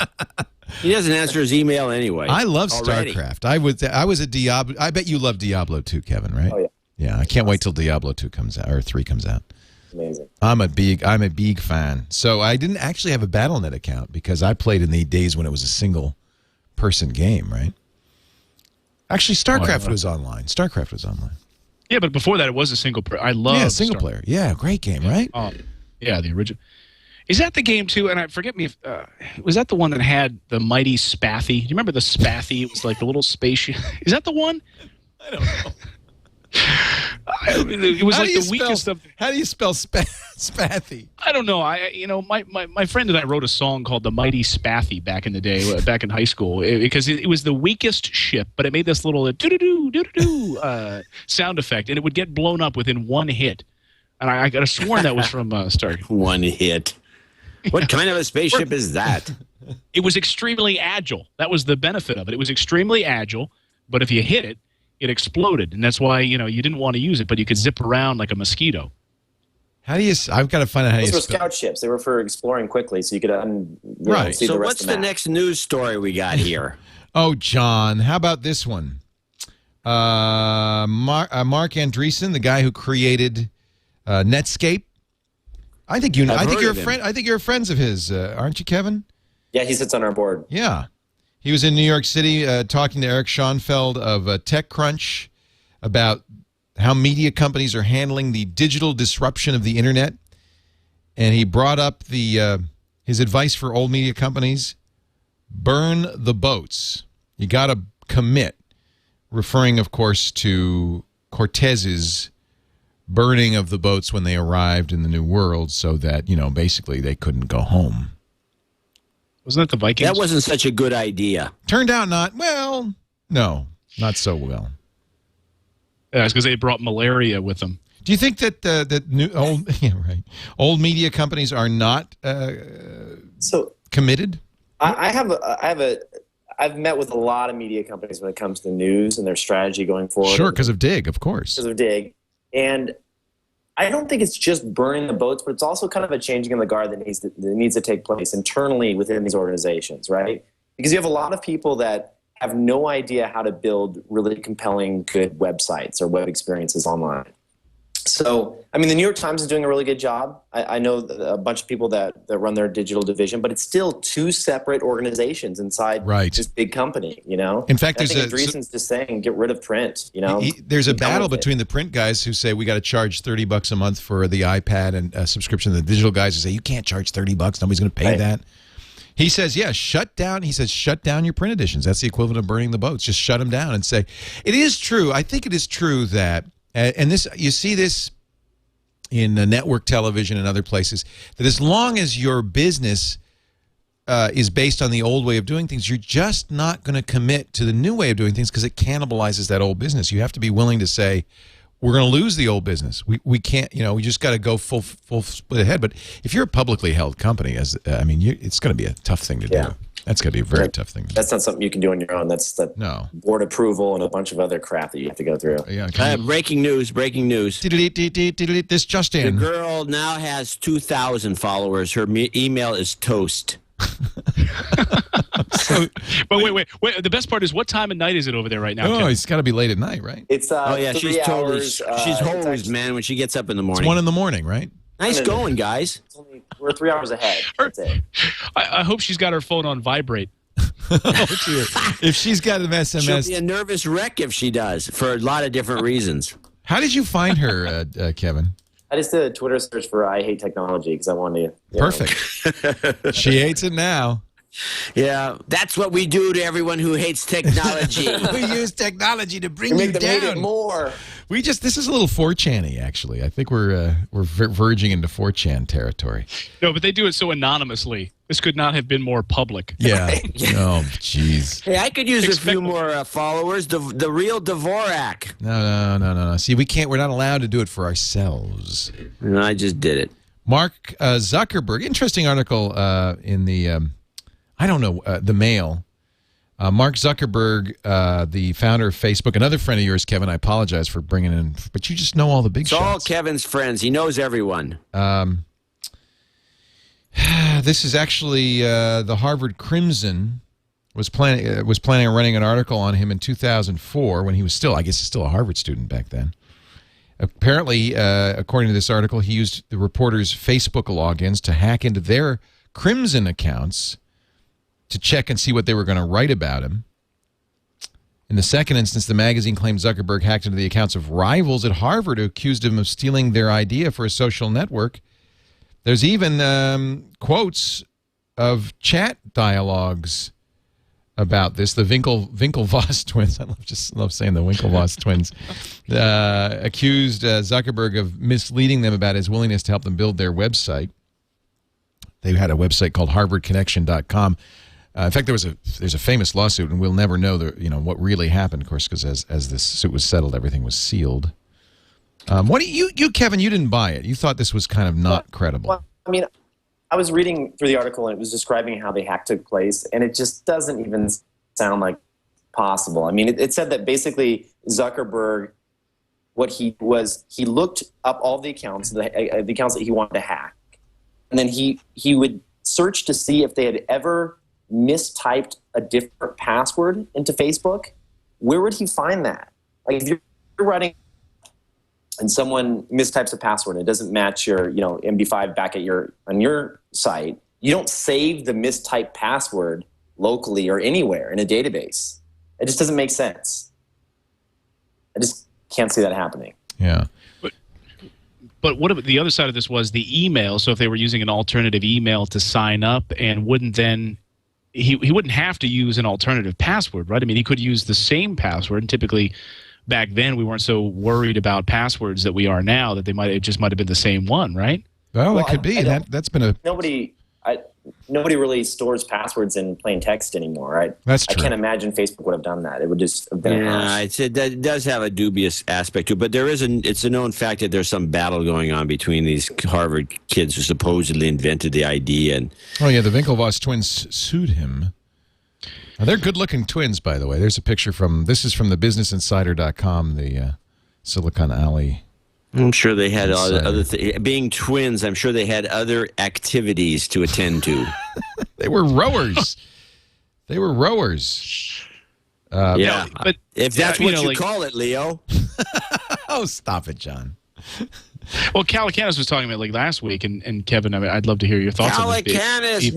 He doesn't answer his email anyway. I love already. StarCraft. I was a Diablo. I bet you love Diablo 2, Kevin, right? Oh yeah. Yeah, I can't wait till Diablo 2 comes out or 3 comes out. Amazing. I'm a big fan. So I didn't actually have a BattleNet account because I played in the days when it was a single person game, right? Actually, StarCraft was online. StarCraft was online. Yeah, but before that, it was a single player. I love single player. Yeah, great game, right? Yeah, the original. Is that the game too? And I forget me if was that the one that had the Mighty Staffy? Do you remember the Staffy? It was like the little spaceship. Is that the one? I don't know. It was like the weakest of. How do you spell spathy? I don't know. My friend and I wrote a song called "The Mighty Staffy" back in the day, back in high school, because it was the weakest ship, but it made this little doo-doo-doo sound effect, and it would get blown up within 1 hit. And I could have sworn that was from Star. 1 hit. What kind of a spaceship is that? It was extremely agile. That was the benefit of it. It was extremely agile, but if you hit it, it exploded, and that's why you didn't want to use it, but you could zip around like a mosquito. How do you? I've got to find out how Those you were spell. Scout ships. They were for exploring quickly, so you could see So the rest what's of the the map. next news story we got here? Oh, John, how about this one? Mark Andreessen, the guy who created Netscape. I think you're a friend. I think you're friends of his, aren't you, Kevin? Yeah, he sits on our board. Yeah. He was in New York City talking to Eric Schoenfeld of TechCrunch about how media companies are handling the digital disruption of the internet. And he brought up his advice for old media companies: burn the boats. You got to commit, referring, of course, to Cortez's burning of the boats when they arrived in the New World so that, basically they couldn't go home. Wasn't that the Vikings? That wasn't such a good idea. Turned out not. Well, no, not so well. Yeah, it's because they brought malaria with them. Do you think that old media companies are not committed? I've met with a lot of media companies when it comes to news and their strategy going forward. Sure, because of Dig, of course. Because of Dig. And I don't think it's just burning the boats, but it's also kind of a changing of the guard that needs to take place internally within these organizations, right? Because you have a lot of people that have no idea how to build really compelling, good websites or web experiences online. So, I mean, the New York Times is doing a really good job. I know a bunch of people that run their digital division, but it's still two separate organizations inside this big company, In fact, I think Andreessen's just saying, get rid of print, There's a battle between the print guys who say we got to charge $30 a month for the iPad and subscription, and the digital guys who say you can't charge $30, nobody's going to pay that. He says, shut down. He says, shut down your print editions. That's the equivalent of burning the boats. Just shut them down and say, it is true. I think it is true that, and this, you see this in network television and other places, that as long as your business is based on the old way of doing things, you're just not going to commit to the new way of doing things because it cannibalizes that old business. You have to be willing to say, we're going to lose the old business. We can't, we just got to go full split ahead. But if you're a publicly held company, it's going to be a tough thing to do. That's going to be a very tough thing to do. That's not something you can do on your own. That's board approval and a bunch of other crap that you have to go through. Yeah. Breaking news. This just in. The girl now has 2,000 followers. Her email is toast. But wait. The best part is, what time of night is it over there right now? Oh, it's got to be late at night, right? It's she's totally she's hosed, man, when she gets up in the morning. It's 1 in the morning, right? Nice going, guys. We're 3 hours ahead. That's it. I hope she's got her phone on vibrate. If she's got an SMS, she'll be a nervous wreck if she does, for a lot of different reasons. How did you find her, Kevin? I just did a Twitter search for "I hate technology" because I wanted to. Perfect. She hates it now. Yeah, that's what we do to everyone who hates technology. We use technology to bring you them down. hate it more. This is a little 4chan-y, actually. I think we're verging into 4chan territory. No, but they do it so anonymously. This could not have been more public. Yeah. Oh, jeez. Hey, I could use a few more followers. The real Dvorak. No. See, we're not allowed to do it for ourselves. No, I just did it. Mark Zuckerberg. Interesting article in the. The Mail. Mark Zuckerberg, the founder of Facebook, another friend of yours, Kevin. I apologize for bringing in, but you just know all the big shots. It's all Kevin's friends. He knows everyone. This is actually the Harvard Crimson was planning on running an article on him in 2004 when he was still a Harvard student back then. Apparently, according to this article, he used the reporters' Facebook logins to hack into their Crimson accounts to check and see what they were going to write about him. In the second instance, the magazine claimed Zuckerberg hacked into the accounts of rivals at Harvard who accused him of stealing their idea for a social network. There's even quotes of chat dialogues about this. The Winklevoss twins, I love saying the Winklevoss twins, accused Zuckerberg of misleading them about his willingness to help them build their website. They had a website called HarvardConnection.com. In fact, there's a famous lawsuit, and we'll never know what really happened, of course, because as this suit was settled, everything was sealed. What do you, Kevin? You didn't buy it. You thought this was kind of not credible. Well, I mean, I was reading through the article, and it was describing how the hack took place, and it just doesn't even sound like possible. I mean, it said that basically Zuckerberg, he looked up all the accounts, the accounts that he wanted to hack, and then he would search to see if they had ever mistyped a different password into Facebook. Where would he find that? Like, if you're writing and someone mistypes a password and it doesn't match your MD5 back on your site, you don't save the mistyped password locally or anywhere in a database. It just doesn't make sense. I just can't see that happening. Yeah. But what about the other side of this was the email? So if they were using an alternative email to sign up, and wouldn't then he wouldn't have to use an alternative password, right? I mean, he could use the same password, and typically back then we weren't so worried about passwords that we are now, that it just might have been the same one, right? Well, it could be. That's been a... Nobody really stores passwords in plain text anymore, right? That's true. I can't imagine Facebook would have done that. It would just have been it does have a dubious aspect to it, but it's a known fact that there's some battle going on between these Harvard kids who supposedly invented the idea. And oh, yeah, the Winklevoss twins sued him. Now, they're good-looking twins, by the way. There's a picture this is from the BusinessInsider.com, the Silicon Alley. I'm sure they had other things. Being twins, I'm sure they had other activities to attend to. They were rowers. They were rowers. Yeah, but if that's what you call it, Leo. Oh, stop it, John. Well, Calacanis was talking about last week, and Kevin, I'd love to hear your thoughts on this. Calacanis,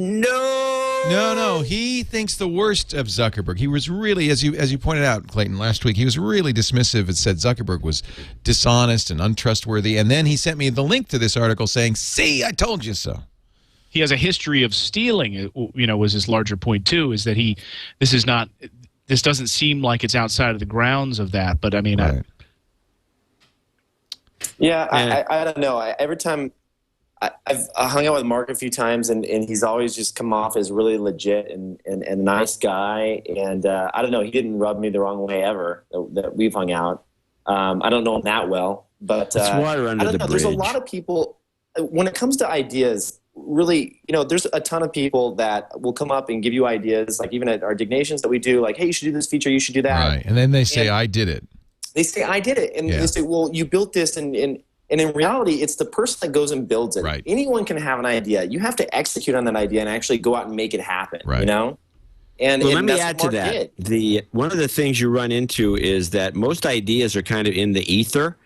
No, he thinks the worst of Zuckerberg. He was really, as you pointed out, Clayton, last week, he was really dismissive and said Zuckerberg was dishonest and untrustworthy. And then he sent me the link to this article saying, see, I told you so. He has a history of stealing, was his larger point, too, is that this doesn't seem like it's outside of the grounds of that. But, I mean, right. I don't know. Every time I've hung out with Mark a few times, and he's always just come off as really legit and a nice guy. And I don't know, he didn't rub me the wrong way ever that we've hung out. I don't know him that well, but it's water under the bridge. There's a lot of people when it comes to ideas. Really, there's a ton of people that will come up and give you ideas, like even at our dignations that we do, like, hey, you should do this feature, you should do that. Right, and then they say, I did it. They say, I did it. And they say, well, you built this. And in reality, it's the person that goes and builds it. Right. Anyone can have an idea. You have to execute on that idea and actually go out and make it happen, right. And let me add to that. One of the things you run into is that most ideas are kind of in the ether.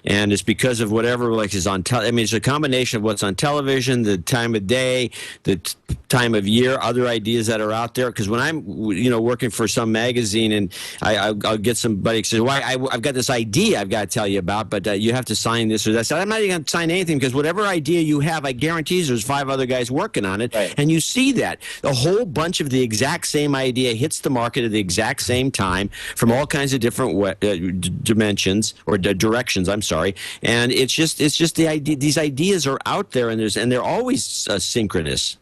And it's because of whatever is on it's a combination of what's on television, the time of day, the time of year, other ideas that are out there. Because when I'm working for some magazine and I'll get somebody who says, well, I've got this idea I've got to tell you about, but you have to sign this or that. So I'm not even going to sign anything, because whatever idea you have, I guarantee there's 5 other guys working on it. Right. And you see that a whole bunch of the exact same idea hits the market at the exact same time from all kinds of different dimensions or directions. I'm sorry, and it's just the idea. These ideas are out there, and they're always synchronous.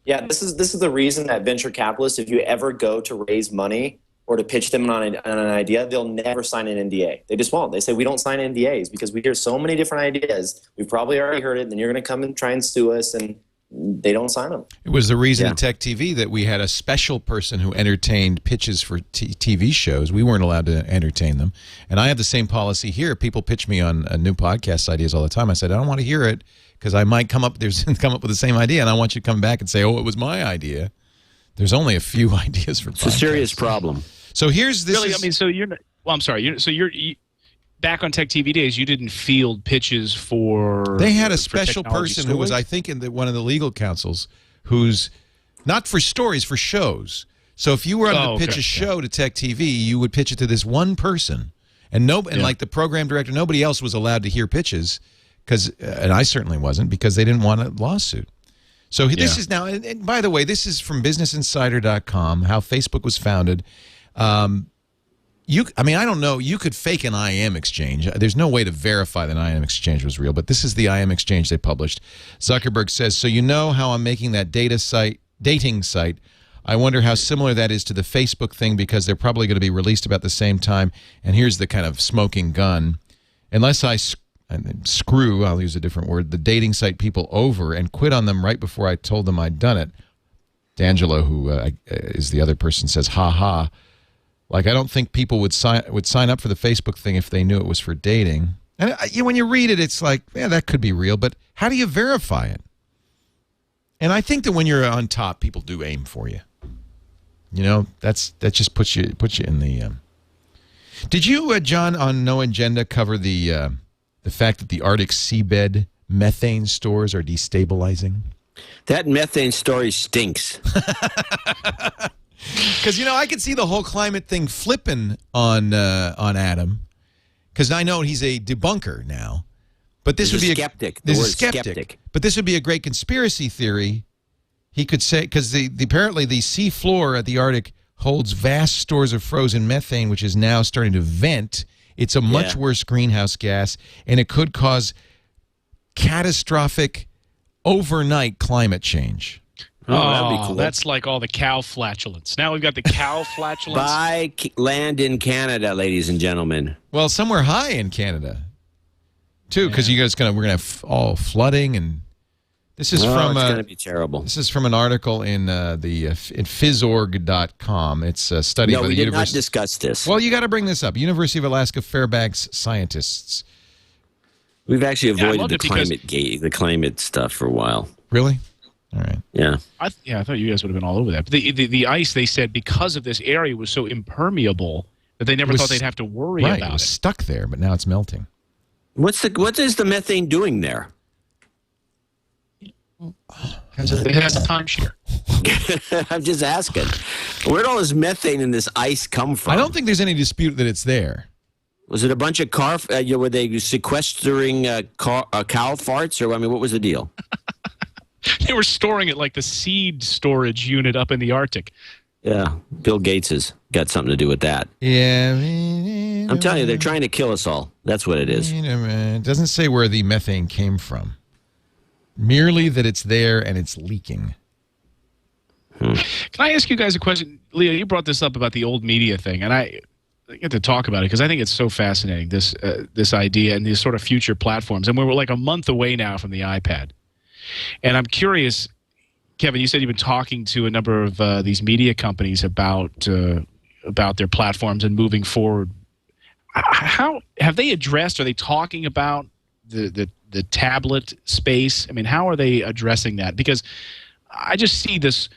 Yeah, this is the reason that venture capitalists, if you ever go to raise money or to pitch them on an idea, they'll never sign an NDA. They just won't. They say, we don't sign NDAs because we hear so many different ideas. We've probably already heard it, and then you're going to come and try and sue us, and they don't sign them. It was the reason at Tech TV that we had a special person who entertained pitches for TV shows. We weren't allowed to entertain them. And I have the same policy here. People pitch me on new podcast ideas all the time. I said, I don't want to hear it because I might come up with the same idea, and I want you to come back and say, oh, it was my idea. There's only a few ideas for podcasts. It's a serious problem. So here's this. Really, so you're. Well, I'm sorry. You're back on Tech TV days. You didn't field pitches for. They had a special person who was, I think, in one of the legal councils, who's not for stories, for shows. So if you were to pitch a show to Tech TV, you would pitch it to this one person, and like the program director, nobody else was allowed to hear pitches, and I certainly wasn't, because they didn't want a lawsuit. So this is now, and by the way, this is from BusinessInsider.com, how Facebook was founded. I don't know. You could fake an IM exchange. There's no way to verify that an IM exchange was real, but this is the IM exchange they published. Zuckerberg says, so you know how I'm making that dating site. I wonder how similar that is to the Facebook thing, because they're probably going to be released about the same time. And here's the kind of smoking gun. Unless I screw, I'll use a different word, the dating site people over and quit on them right before I told them I'd done it. D'Angelo, who is the other person, says, ha ha. Like, I don't think people would sign up for the Facebook thing if they knew it was for dating. And when you read it, it's like, yeah, that could be real, but how do you verify it? And I think that when you're on top, people do aim for you. That just puts you in the. Did you, John, on No Agenda, cover the fact that the Arctic seabed methane stores are destabilizing? That methane story stinks. Because I could see the whole climate thing flipping on Adam, because I know he's a debunker now. But this would be skeptic. This is skeptic. But this would be a great conspiracy theory. He could say, because apparently the sea floor at the Arctic holds vast stores of frozen methane, which is now starting to vent It's a much Yeah. worse greenhouse gas, and it could cause catastrophic overnight climate change. Oh, that'd be cool. That's like all the cow flatulence. Now we've got the cow flatulence. Buy land in Canada, ladies and gentlemen. Well, somewhere high in Canada, too, because we're gonna have all flooding, and this is from it's going to be terrible. This is from an article in in phys.org.com. It's a study No, by we the did not University. discuss this. Well, you got to bring this up. University of Alaska Fairbanks scientists. We've actually I avoided loved the it because- the climate stuff for a while. Really? All right. Yeah. I thought you guys would have been all over that. But the ice, they said, because of this area was so impermeable that they never was- thought they'd have to worry Right. about It was it. stuck there, but now it's melting. What is the methane doing there? It has a timeshare. I'm just asking. Where'd all this methane and this ice come from? I don't think there's any dispute that it's there. Was it a bunch of were they sequestering cow farts, or I mean, what was the deal? They were storing it like the seed storage unit up in the Arctic. Yeah, Bill Gates has got something to do with that. Yeah. I'm telling you, they're trying to kill us all. That's what it is. It doesn't say where the methane came from. Merely that it's there and it's leaking. Can I ask you guys a question? Leo, you brought this up about the old media thing, and I get to talk about it because I think it's so fascinating, this idea and these sort of future platforms. And we're like a month away now from the iPad. And I'm curious, Kevin, you said you've been talking to a number of these media companies about their platforms and moving forward. How have they addressed? Are they talking about the tablet space? I mean, how are they addressing that? Because I just see this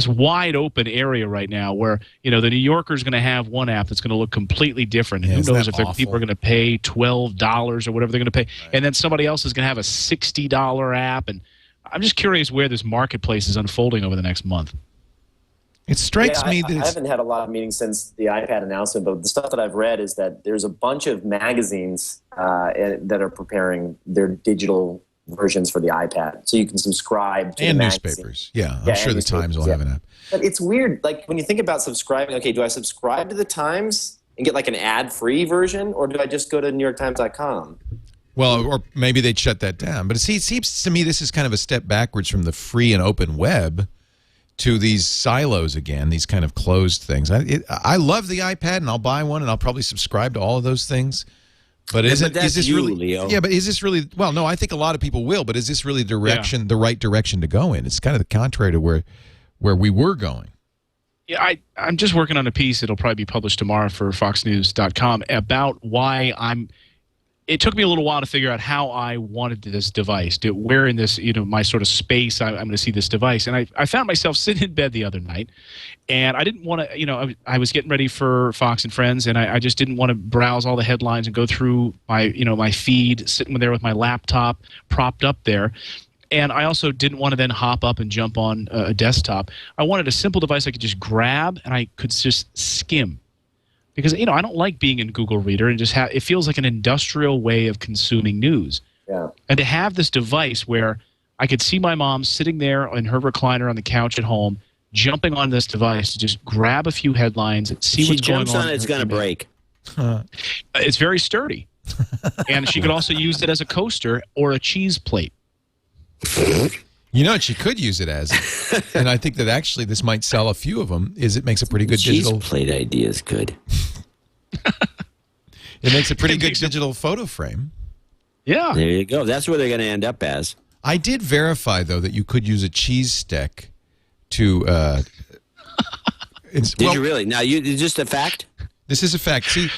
wide open area right now where, the New Yorker is going to have one app that's going to look completely different. And who isn't knows that if awful? people are going to pay $12 or whatever they're going to pay. Right. And then somebody else is going to have a $60 app. And I'm just curious where this marketplace is unfolding over the next month. It strikes me that I haven't had a lot of meetings since the iPad announcement, but the stuff that I've read is that there's a bunch of magazines that are preparing their digital versions for the iPad, so you can subscribe to and the newspapers. Yeah, I'm sure the Times will have an app. But it's weird, like when you think about subscribing. Okay, do I subscribe to the Times and get like an ad-free version, or do I just go to NewYorkTimes.com? Well, or maybe they'd shut that down. But it seems to me this is kind of a step backwards from the free and open web to these silos again, these kind of closed things. I love the iPad, and I'll buy one, and I'll probably subscribe to all of those things. But is this really, Leo. Yeah, but is this really, well, no, I think a lot of people will, but is this really the right direction to go in? It's kind of the contrary to where we were going. Yeah, I'm just working on a piece that'll probably be published tomorrow for foxnews.com about why it took me a little while to figure out how I wanted this device, where in this, my sort of space I'm going to see this device. And I found myself sitting in bed the other night, and I didn't want to, I was getting ready for Fox and Friends, and I just didn't want to browse all the headlines and go through my feed, sitting there with my laptop propped up there. And I also didn't want to then hop up and jump on a desktop. I wanted a simple device I could just grab and I could just skim. Because, I don't like being in Google Reader and just it feels like an industrial way of consuming news. Yeah. And to have this device where I could see my mom sitting there in her recliner on the couch at home, jumping on this device to just grab a few headlines and see what's going on. She jumps on it, it's going to break. It's very sturdy. And she could also use it as a coaster or a cheese plate. You know what she could use it as, and I think that actually this might sell a few of them, is it makes a pretty good digital... Cheese plate idea is good. It makes a pretty good digital photo frame. Yeah. There you go. That's where they're going to end up as. I did verify, though, that you could use a cheese stick to... Did you really? Now, is just a fact? This is a fact. See,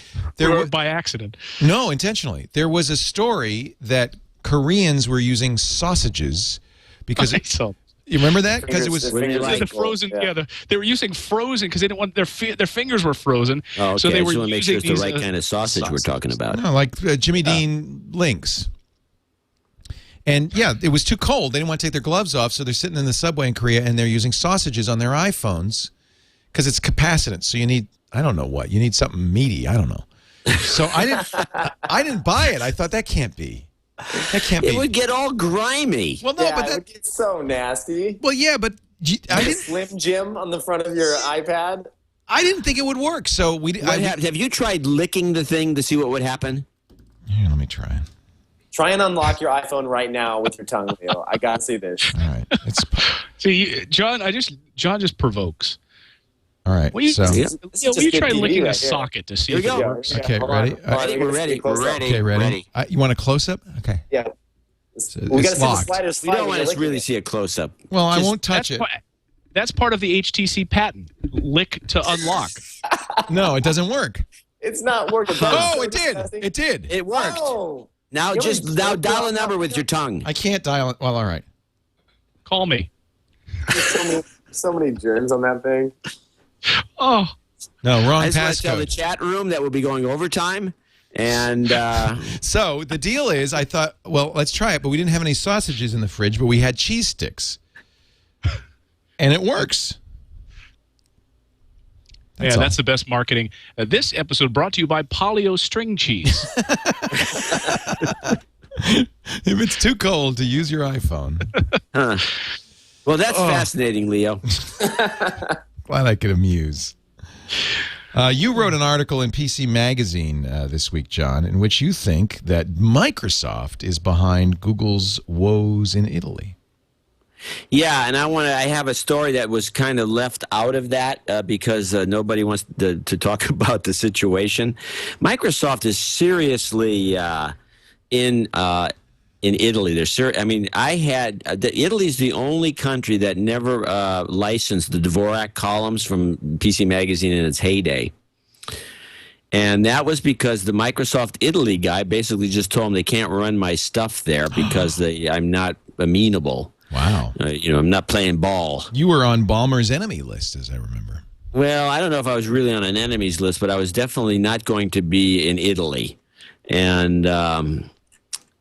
Or by accident. No, intentionally. There was a story that Koreans were using sausages because... You remember that? Because it was frozen. Yeah, they were using frozen because they didn't want their fingers were frozen. Oh, okay. So they were just want to make sure it's the using right these, kind of sausage we're talking about. No, like Jimmy Dean links. And yeah, it was too cold. They didn't want to take their gloves off, so they're sitting in the subway in Korea and they're using sausages on their iPhones because it's capacitance. So you need, I don't know what, you need something meaty. I don't know. So I didn't buy it. I thought that can't be. That can't be. It would get all grimy. Well, no, Yeah, but it would get so nasty. Well, yeah, but I didn't. Slim Jim on the front of your iPad. I didn't think it would work. So Have you tried licking the thing to see what would happen? Here, let me try. Try and unlock your iPhone right now with your tongue, Leo. I gotta see this. All right. See, John just provokes. All right. Will you, so, will you try licking right a socket to see Here if we it go. works? Okay, Hold ready? on. Hold on, We're ready. close We're up. ready. Okay, ready? You want a close-up? Okay. Yeah. So We gotta it's see locked. the sliders. We don't want to really see a close-up. Well, I won't touch it. That's part of the HTC patent. Lick to unlock. No, it doesn't work. It's not working. Oh, it did. It did. It worked. Oh. Now You just haven't dial a number with your tongue. I can't dial it. Well, all right. Call me. There's so many germs on that thing. Oh. No, wrong I just want to tell the passcode. chat room that we'll be going overtime. And So the deal is, I thought, well, let's try it, but we didn't have any sausages in the fridge, but we had cheese sticks. And it works. Yeah, that's the best marketing. This episode brought to you by Polio String Cheese. If it's too cold to use your iPhone. well, that's fascinating, Leo. Glad I could amuse. You wrote an article in PC Magazine this week, John, in which you think that Microsoft is behind Google's woes in Italy. Yeah, and I have a story that was kind of left out of that because nobody wants to talk about the situation. Microsoft is seriously in Italy. Italy's the only country that never licensed the Dvorak columns from PC Magazine in its heyday. And that was because the Microsoft Italy guy basically just told them they can't run my stuff there because I'm not amenable. Wow. I'm not playing ball. You were on Ballmer's enemy list, as I remember. Well, I don't know if I was really on an enemies list, but I was definitely not going to be in Italy. And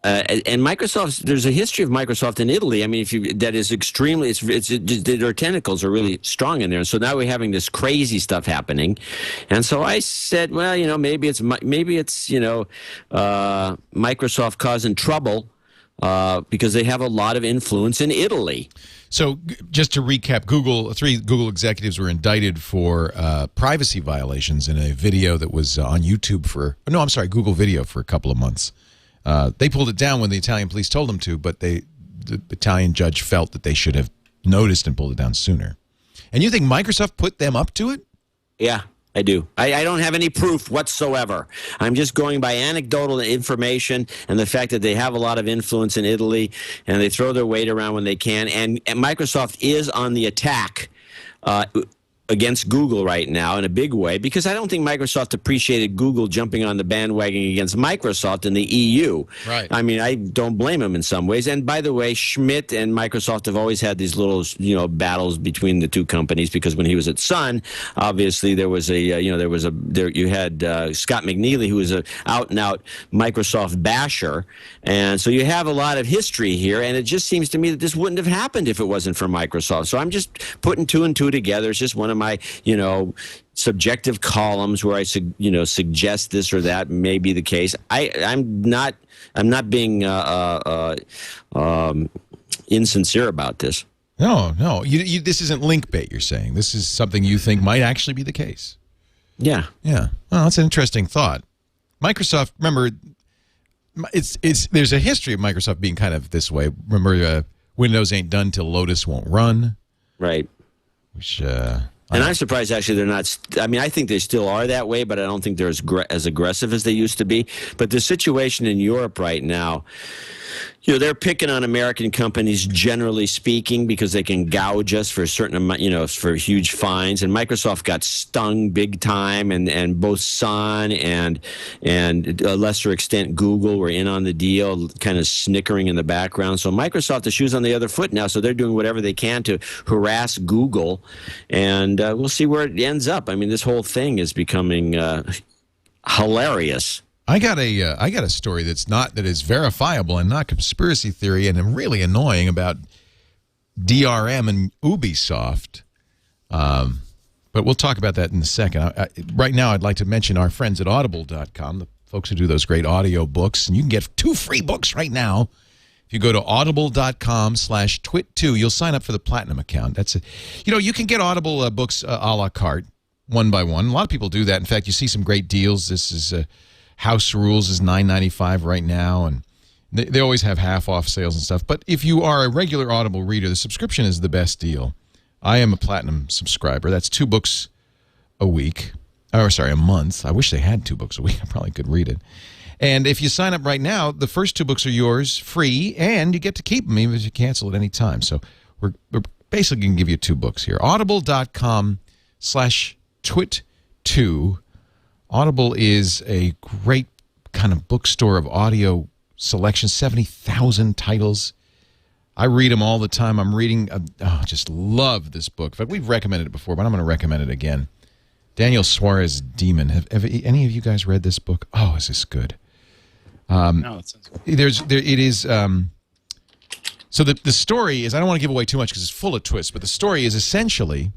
Microsoft, there's a history of Microsoft in Italy. I mean, that is extremely, their tentacles are really strong in there. And so now we're having this crazy stuff happening. And so I said, well, maybe it's Microsoft causing trouble. Because they have a lot of influence in Italy. So just to recap, three Google executives were indicted for privacy violations in a video that was on YouTube Google Video for a couple of months. They pulled it down when the Italian police told them to, but the Italian judge felt that they should have noticed and pulled it down sooner. And you think Microsoft put them up to it? Yeah. I do. I don't have any proof whatsoever. I'm just going by anecdotal information and the fact that they have a lot of influence in Italy and they throw their weight around when they can. And Microsoft is on the attack against Google right now in a big way because I don't think Microsoft appreciated Google jumping on the bandwagon against Microsoft in the EU. Right. I mean, I don't blame them in some ways. And by the way, Schmidt and Microsoft have always had these little, battles between the two companies because when he was at Sun, obviously there was you had Scott McNealy, who was an out-and-out Microsoft basher. And so you have a lot of history here, and it just seems to me that this wouldn't have happened if it wasn't for Microsoft. So I'm just putting two and two together. It's just one of my, subjective columns where I, suggest this or that may be the case. I'm not being insincere about this. No. This isn't link bait, you're saying. This is something you think might actually be the case. Yeah. Yeah. Well, that's an interesting thought. Microsoft, remember, there's a history of Microsoft being kind of this way. Remember, Windows ain't done till Lotus won't run. Right. Which, and I'm surprised, actually, they're not. I think they still are that way, but I don't think they're as aggressive as they used to be. But the situation in Europe right now, they're picking on American companies, generally speaking, because they can gouge us for a certain amount, for huge fines. And Microsoft got stung big time, and both Sun and a lesser extent Google were in on the deal, kind of snickering in the background. So Microsoft, the shoe's on the other foot now, so they're doing whatever they can to harass Google, and we'll see where it ends up. I mean, this whole thing is becoming hilarious. I got a story that is verifiable and not conspiracy theory and really annoying about DRM and Ubisoft. But we'll talk about that in a second. Right now, I'd like to mention our friends at Audible.com, the folks who do those great audio books. And you can get 2 free books right now. If you go to audible.com/twit2, you'll sign up for the Platinum account. That's it. You can get Audible books a la carte. one by one. A lot of people do that. In fact, you see some great deals. This is House Rules is $9.95 right now, and they always have half-off sales and stuff. But if you are a regular Audible reader, the subscription is the best deal. I am a platinum subscriber. That's 2 books a week. Or, sorry, a month. I wish they had 2 books a week. I probably could read it. And if you sign up right now, the first 2 books are yours free, and you get to keep them even if you cancel at any time. So we're basically going to give you 2 books here. Audible.com/TWiT2. Audible is a great kind of bookstore of audio selection, 70,000 titles. I read them all the time. I'm reading, just love this book. In fact, we've recommended it before, but I'm going to recommend it again. Daniel Suarez, Demon. Have any of you guys read this book? Oh, is this good? No, it sounds good. It is. So the story is, I don't want to give away too much because it's full of twists, but the story is essentially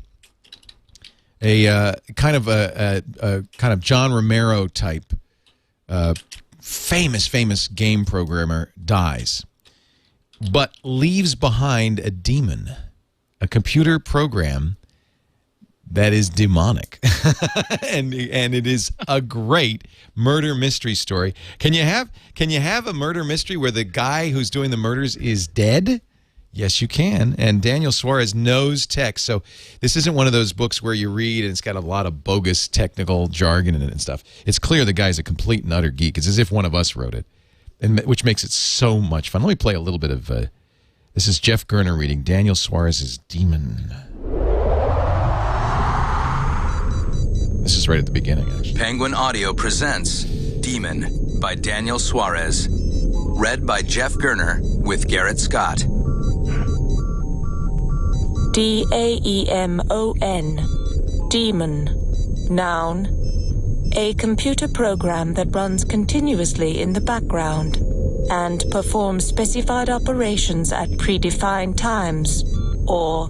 a kind of John Romero type famous game programmer dies, but leaves behind a demon, a computer program that is demonic. and it is a great murder mystery story. Can you have a murder mystery where the guy who's doing the murders is dead? Yes, you can. And Daniel Suarez knows tech. So this isn't one of those books where you read and it's got a lot of bogus technical jargon in it and stuff. It's clear the guy's a complete and utter geek. It's as if one of us wrote it, which makes it so much fun. Let me play a little bit of this is Jeff Gerner reading Daniel Suarez's Demon. This is right at the beginning, actually. Penguin Audio presents Demon by Daniel Suarez. Read by Jeff Gerner with Garrett Scott. DAEMON. Demon. Noun. A computer program that runs continuously in the background and performs specified operations at predefined times or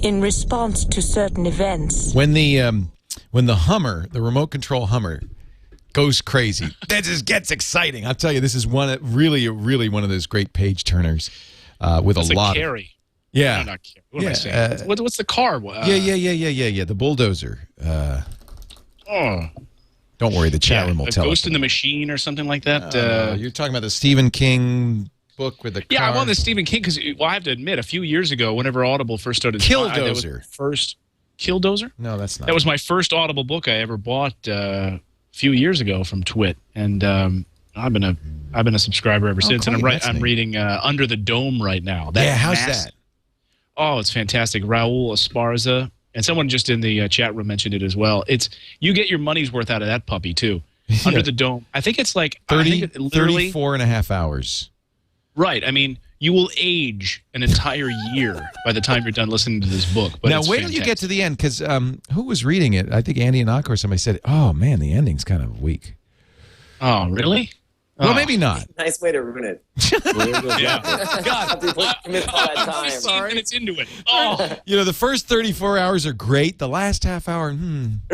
in response to certain events. When the Hummer, the remote control Hummer, goes crazy, that just gets exciting. I'll tell you, this is really one of those great page turners with That's a lot. Carry. Yeah. No, not carry. What am I saying? What's the car? Yeah. The bulldozer. Don't worry, the chat room will tell us. Ghost in the Machine or something like that. You're talking about the Stephen King book with the car. Yeah, I'm on the Stephen King because, I have to admit, a few years ago, whenever Audible first started, Killdozer. Killdozer? No, that's not. That was my first Audible book I ever bought a few years ago from TWiT, and I've been a subscriber ever since. Cool. And I'm reading Under the Dome right now. How's that? Oh, it's fantastic. Raul Esparza, and someone just in the chat room mentioned it as well. You get your money's worth out of that puppy too. Under the Dome. I think it's like 34 and a half hours. Right. I mean, you will age an entire year by the time you're done listening to this book. But now, wait till you get to the end, because who was reading it? I think Andy Anaka or somebody said, oh, man, the ending's kind of weak. Oh, really? Well, maybe not. Nice way to ruin it. Yeah. God, Commit all that time. 15 minutes into it. Oh. The first 34 hours are great. The last half hour,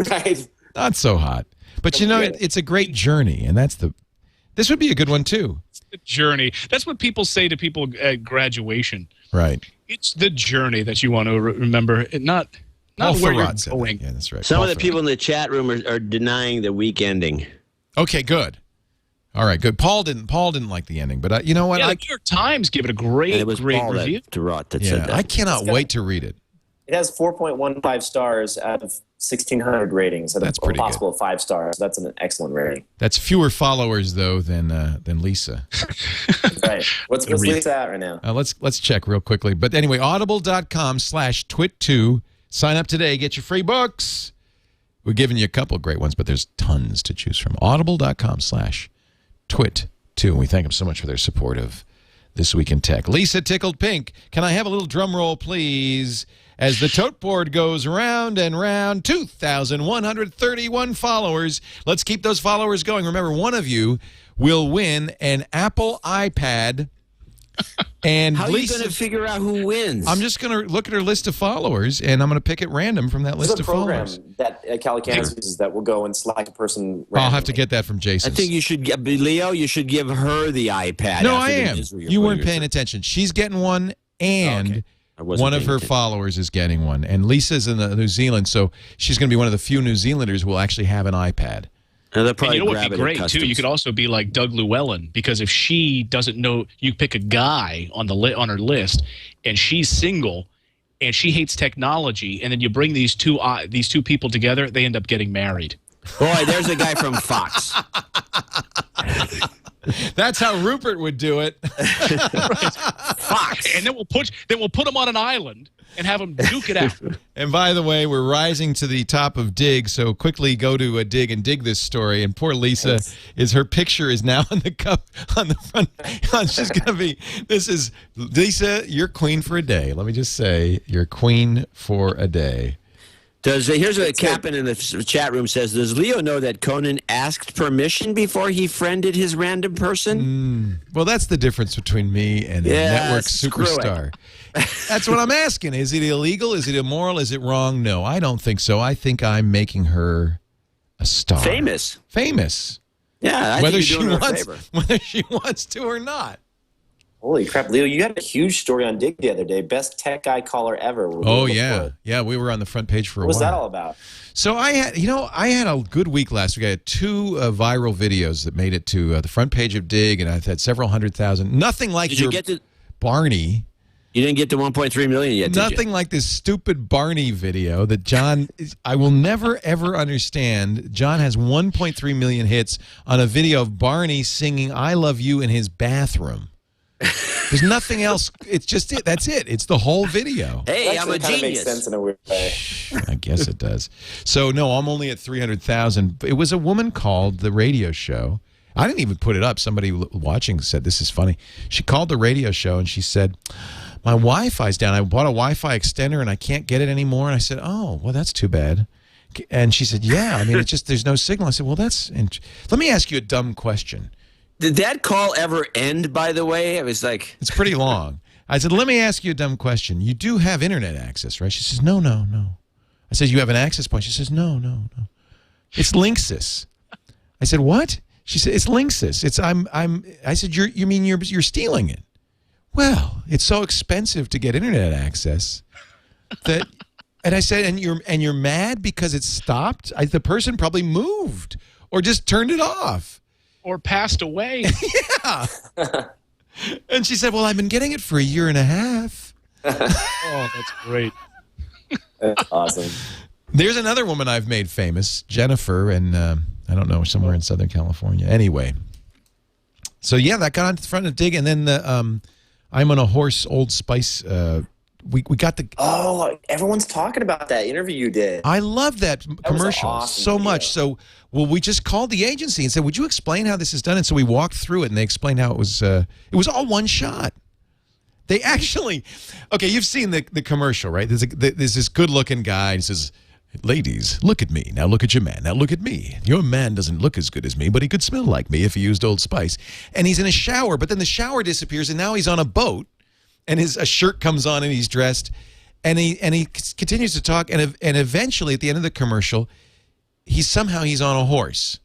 Right. not so hot. But, it's a great journey, and this would be a good one, too. It's the journey. That's what people say to people at graduation. Right. It's the journey that you want to remember, not where you're going. Yeah, that's right. Some of the people in the chat room are denying the week ending. Okay, good. All right, good. Paul didn't like the ending, but you know what? Yeah, the New York Times gave it a great Paul review. that said that. I cannot wait to read it. It has 4.15 stars out of 1,600 ratings. That's pretty possible 5 stars. That's an excellent rating. That's fewer followers though than Lisa. Right. What's Lisa at right now? Let's check real quickly. But anyway, audible.com/twit2. Sign up today. Get your free books. We're giving you a couple of great ones, but there's tons to choose from. Audible.com/twit2. We thank them so much for their support of This Week in Tech. Lisa tickled pink. Can I have a little drum roll, please? As the tote board goes round and round, 2,131 followers. Let's keep those followers going. Remember, one of you will win an Apple iPad. And how are you going to figure out who wins? I'm just going to look at her list of followers, and I'm going to pick it random from that list of followers. There's a program that Calicanis uses that will go and select a person randomly. I'll have to get that from Jason. I think you should, Leo, you should give her the iPad. No, I am. You weren't paying attention. She's getting one, and one of her followers is getting one, and Lisa's in New Zealand, so she's going to be one of the few New Zealanders who will actually have an iPad. And you know what would be great too? You could also be like Doug Llewellyn, because if she doesn't know, you pick a guy on her list, and she's single, and she hates technology, and then you bring these two people together, they end up getting married. Boy, there's a guy from Fox. That's how Rupert would do it. Fox. And then we'll put them on an island and have them duke it out. And by the way, we're rising to the top of Dig, so quickly go to a Dig and dig this story. And poor Lisa her picture is now on the cup on the front. She's gonna be. This is Lisa. You're queen for a day. Let me just say, you're queen for a day. Here's what Captain in the chat room says. Does Leo know that Conan asked permission before he friended his random person? Well, that's the difference between me and a network superstar. That's what I'm asking. Is it illegal? Is it immoral? Is it wrong? No, I don't think so. I think I'm making her a star. Famous. Yeah, I whether think you're doing her a favor. Whether she wants to or not. Holy crap, Leo! You had a huge story on Dig the other day. Best tech guy caller ever. Oh yeah, we were on the front page for a while. What was that all about? So I had a good week last week. I had 2 viral videos that made it to the front page of Dig, and I've had several 100,000. Nothing like Barney. You didn't get to 1.3 million yet, did you? Nothing like this stupid Barney video that John. I will never ever understand. John has 1.3 million hits on a video of Barney singing "I Love You" in his bathroom. There's nothing else. It's just it. That's it. It's the whole video. Hey, I'm a genius. Makes sense in a weird way. I guess it does. So no, I'm only at 300,000. It was a woman called the radio show. I didn't even put it up. Somebody watching said this is funny. She called the radio show and she said, "My Wi-Fi's down. I bought a Wi-Fi extender and I can't get it anymore." And I said, "Oh, well, that's too bad." And she said, "Yeah, I mean, it's just there's no signal." I said, "Well, let me ask you a dumb question." Did that call ever end, by the way? I was like... It's pretty long. I said, "Let me ask you a dumb question. You do have internet access, right?" She says, No. I said, "You have an access point?" She says, No. It's Linksys. I said, "What?" She said, "It's Linksys. I said, you mean you're stealing it?" "Well, it's so expensive to get internet access that..." And I said, and you're mad because it stopped? The person probably moved or just turned it off. Or passed away. Yeah. And she said, "Well, I've been getting it for a year and a half." Oh, that's great. That's awesome. There's another woman I've made famous, Jennifer, and I don't know, somewhere in Southern California. Anyway. So, yeah, that got on the front of Dig. And then I'm on a Horse, Old Spice. We got the... Oh, everyone's talking about that interview you did. I love that commercial awesome so video. much. So, we just called the agency and said, "Would you explain how this is done?" And so we walked through it, and they explained how it was all one shot. They actually... Okay, you've seen the commercial, right? There's this good-looking guy, and he says, "Ladies, look at me. Now look at your man. Now look at me. Your man doesn't look as good as me, but he could smell like me if he used Old Spice." And he's in a shower, but then the shower disappears, and now he's on a boat. And a shirt comes on and he's dressed, and he continues to talk, and eventually at the end of the commercial, he's on a horse,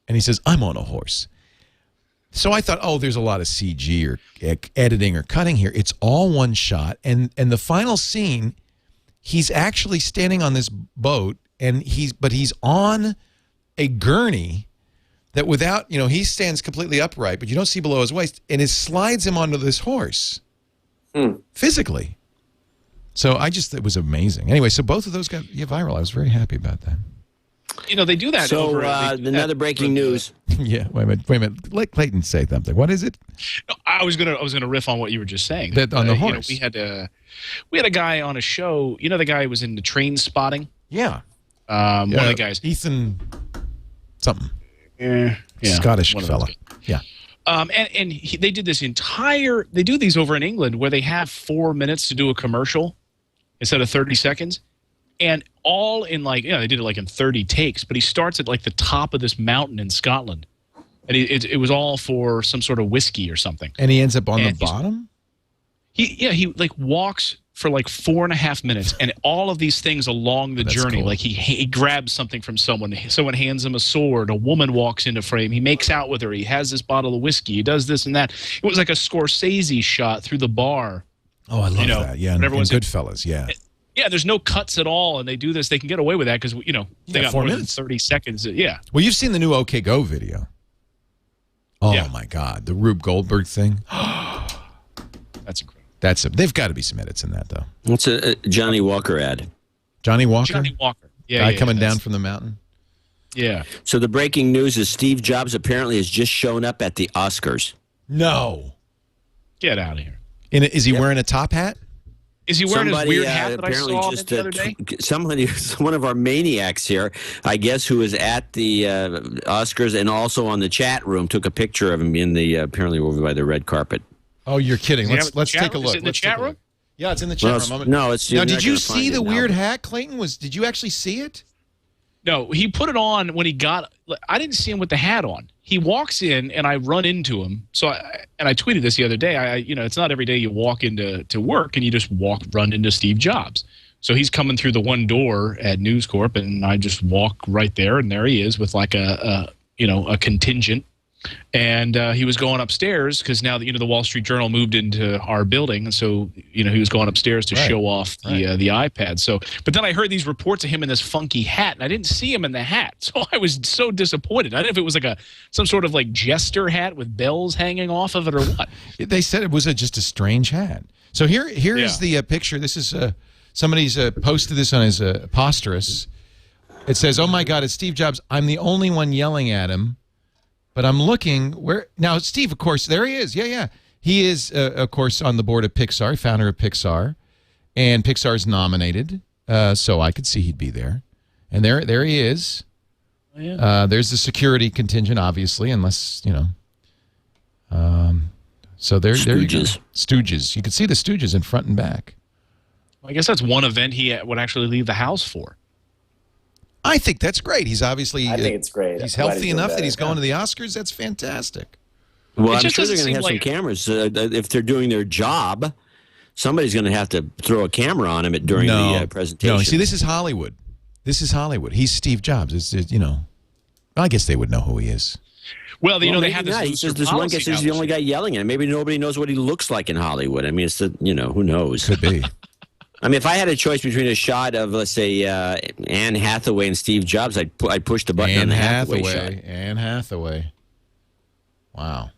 and he says, "I'm on a horse." So I thought, oh, there's a lot of CG or editing or cutting here. It's all one shot, and the final scene, he's actually standing on this boat, and he's on a gurney that without he stands completely upright, but you don't see below his waist, and it slides him onto this horse. Physically. So it was amazing. Anyway, so both of those got viral. I was very happy about that. They do that. So another breaking news. Yeah, wait a minute. Let Clayton say something. What is it? No, I was gonna riff on what you were just saying. That on the horse. We had a guy on a show. You know the guy who was in the Train Spotting? Yeah. One of the guys. Ethan something. Yeah. Scottish fella. Yeah. They did this they do these over in England where they have 4 minutes to do a commercial instead of 30 seconds. And all in they did it like in 30 takes, but he starts at like the top of this mountain in Scotland. And it was all for some sort of whiskey or something. And he ends up on the bottom? He walks for like 4.5 minutes, and all of these things along the journey, cool. like he grabs something from someone hands him a sword, a woman walks into frame, he makes out with her, he has this bottle of whiskey, he does this and that. It was like a Scorsese shot through the bar. Oh, I love that. Yeah, and everyone's Goodfellas. Yeah. Yeah, there's no cuts at all, and they do this. They can get away with that because they got 4 more minutes. than 30 seconds. Yeah. Well, you've seen the new OK Go video. Oh Yeah. my God, the Rube Goldberg thing. That's incredible. They've got to be some edits in that though. It's a Johnny Walker ad. Johnny Walker. Johnny Walker. Yeah. Guy yeah, coming that's- down from the mountain. Yeah. So the breaking news is Steve Jobs apparently has just shown up at the Oscars. No. Get out of here. Is he wearing a top hat? Is he wearing his weird hat that I apparently saw just the other day? one of our maniacs here, I guess, who was at the Oscars and also on the chat room, took a picture of him in the apparently over by the red carpet. Oh, you're kidding. Does he Let's have it in the take a chat room? look. Is it in the Let's chat take a room? look. Yeah, it's in the chat room. No, it's now. you're Did not you gonna see find the it now. weird hat, Clayton? Did you actually see it? No, he put it on when he got. I didn't see him with the hat on. He walks in, and I run into him. So, I tweeted this the other day. It's not every day you walk into work and you just run into Steve Jobs. So he's coming through the one door at News Corp, and I just walk right there, and there he is with like a contingent. And he was going upstairs because now that the Wall Street Journal moved into our building, and so he was going upstairs to show off the iPad. So, but then I heard these reports of him in this funky hat, and I didn't see him in the hat, so I was so disappointed. I don't know if it was like some sort of like jester hat with bells hanging off of it or what. They said it was just a strange hat. So here is the picture. This is somebody's posted this on his Posterous. It says, "Oh my God, it's Steve Jobs. I'm the only one yelling at him." But I'm looking where now. Steve, of course, there he is. Yeah. He is, of course, on the board of Pixar, founder of Pixar, and Pixar's nominated, so I could see he'd be there. And there he is. Oh, yeah. There's the security contingent, obviously, unless so there you go. Stooges. You can see the Stooges in front and back. Well, I guess that's one event he would actually leave the house for. I think that's great. He's obviously I think it's great. He's I'm glad healthy he's doing enough that better. he's going to the Oscars. That's fantastic. Well, It I'm just sure they're doesn't going to have seem some cameras. If they're doing their job, somebody's going to have to throw a camera on him during the presentation. No, see, this is Hollywood. He's Steve Jobs. Well, I guess they would know who he is. Well, they maybe have this. not. He says this one guy says he's the only guy yelling at him. Maybe nobody knows what he looks like in Hollywood. I mean, it's who knows? Could be. I mean, if I had a choice between a shot of, let's say, Anne Hathaway and Steve Jobs, I'd push the button on the Hathaway shot. Anne Hathaway. Wow.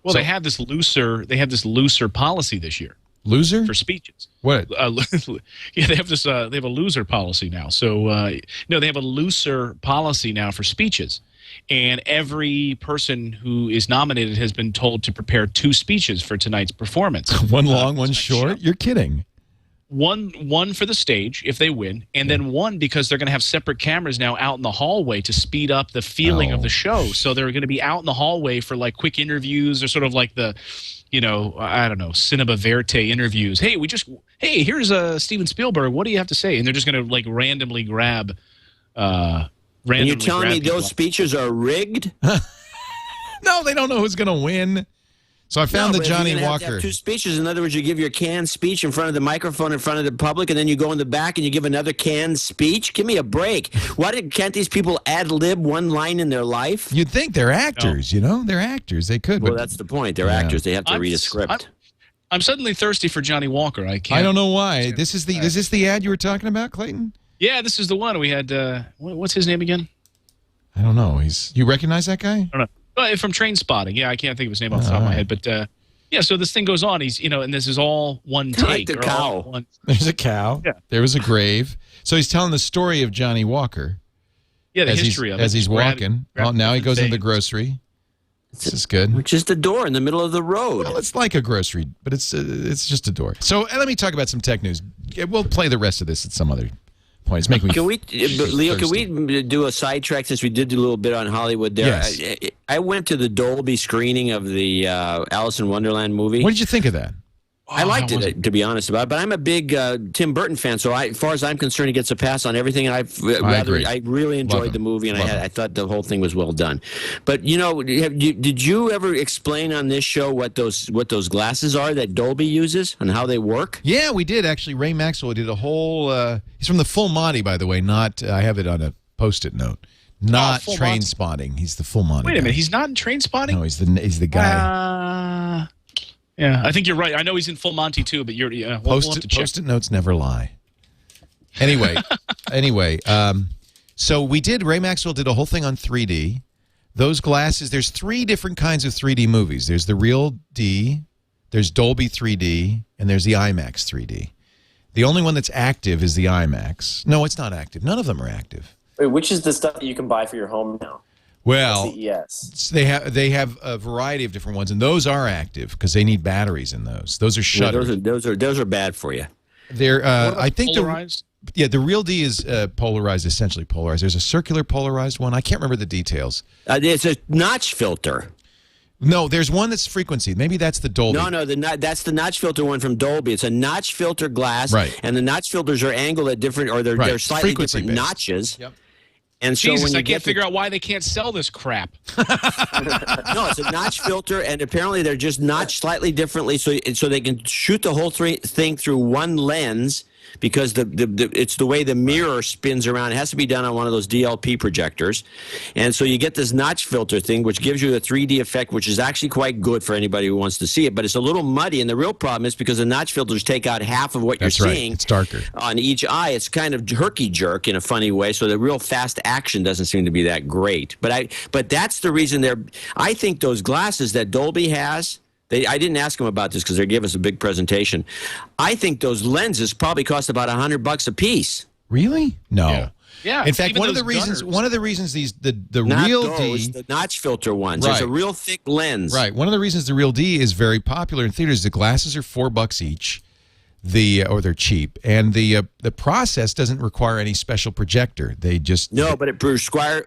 Well, So- they have this looser policy this year Loser? for speeches. What? Yeah, they have this. They have a loser policy now. So they have a looser policy now for speeches, and every person who is nominated has been told to prepare 2 speeches for tonight's performance. One long, one tonight's short? show. You're kidding. One for the stage if they win, and then one because they're going to have separate cameras now out in the hallway to speed up the feeling of the show. So they're going to be out in the hallway for like quick interviews or sort of like the, I don't know, cinema verite interviews. Hey, here's Steven Spielberg. What do you have to say? And they're just going to like randomly grab. And you're telling me those speeches are rigged? No, they don't know who's going to win. So I found No, the but if Johnny you're gonna have to Walker. have 2 speeches. In other words, you give your canned speech in front of the microphone, in front of the public, and then you go in the back and you give another canned speech. Give me a break. Can't these people ad lib one line in their life? You'd think they're actors, They're actors. They could. Well, but that's the point. They're actors. They have to read a script. I'm suddenly thirsty for Johnny Walker. I can't. I don't know why. Is this the ad you were talking about, Clayton? Yeah, this is the one we had. What's his name again? I don't know. You recognize that guy? I don't know. Well, from Train Spotting. Yeah, I can't think of his name off the top of my head. But yeah, so this thing goes on. He's and this is all one take. Like the cow. There's a cow. Yeah. There was a grave. So he's telling the story of Johnny Walker. Yeah, the as history of it. as he's walking. Grab Oh, now he goes into the things. grocery. This is good. Which is the door in the middle of the road. Well, it's like a grocery, but it's just a door. So let me talk about some tech news. We'll play the rest of this at some other point. It's making me Leo, can thirsty. we do a sidetrack since we did do a little bit on Hollywood there? Yes. I went to the Dolby screening of the Alice in Wonderland movie. What did you think of that? I liked it, to be honest about it, but I'm a big Tim Burton fan, so as far as I'm concerned, he gets a pass on everything. And agree. I really enjoyed the movie, and I thought the whole thing was well done. But did you ever explain on this show what those glasses are that Dolby uses and how they work? Yeah, we did actually. Ray Maxwell did a whole. He's from the Full Monty, by the way. Not I have it on a Post-it note. Not Full Train Monty. Spotting. He's the Full Monty. Wait a guy. minute, he's not in Train Spotting. No, he's the guy. Yeah, I think you're right. I know he's in Full Monty too, but we'll have to check. Post-it notes never lie. Anyway, so we did. Ray Maxwell did a whole thing on 3D. Those glasses. There's 3 different kinds of 3D movies. There's the Real D, there's Dolby 3D, and there's the IMAX 3D. The only one that's active is the IMAX. No, it's not active. None of them are active. Wait, which is the stuff that you can buy for your home now? Well, CES. They have a variety of different ones, and those are active because they need batteries in those. Those are shuttered. Yeah, those are bad for you. They're I think polarized? The Real D is polarized, essentially polarized. There's a circular polarized one. I can't remember the details. It's a notch filter. No, there's one that's frequency. Maybe that's the Dolby. No, that's the notch filter one from Dolby. It's a notch filter glass, right? And the notch filters are angled at different, or they're slightly different notches. Yep. And so Jesus, when you I can't figure out why they can't sell this crap. No, it's a notch filter, and apparently they're just notched slightly differently, so they can shoot the whole thing through one lens. Because it's the way the mirror spins around. It has to be done on one of those DLP projectors. And so you get this notch filter thing, which gives you the 3D effect, which is actually quite good for anybody who wants to see it. But it's a little muddy, and the real problem is because the notch filters take out half of what you're seeing. It's darker. On each eye, it's kind of herky-jerk in a funny way, so the real fast action doesn't seem to be that great. But that's the reason I think those glasses that Dolby has, I didn't ask them about this because they gave us a big presentation. I think those lenses probably cost about $100 a piece. Really? No. Yeah. In fact, one of the reasons the Not Real those, D, the notch filter ones. Right. It's a real thick lens. Right. One of the reasons the Real D is very popular in theaters. The glasses are $4 each. Or they're cheap, and the process doesn't require any special projector. They just but it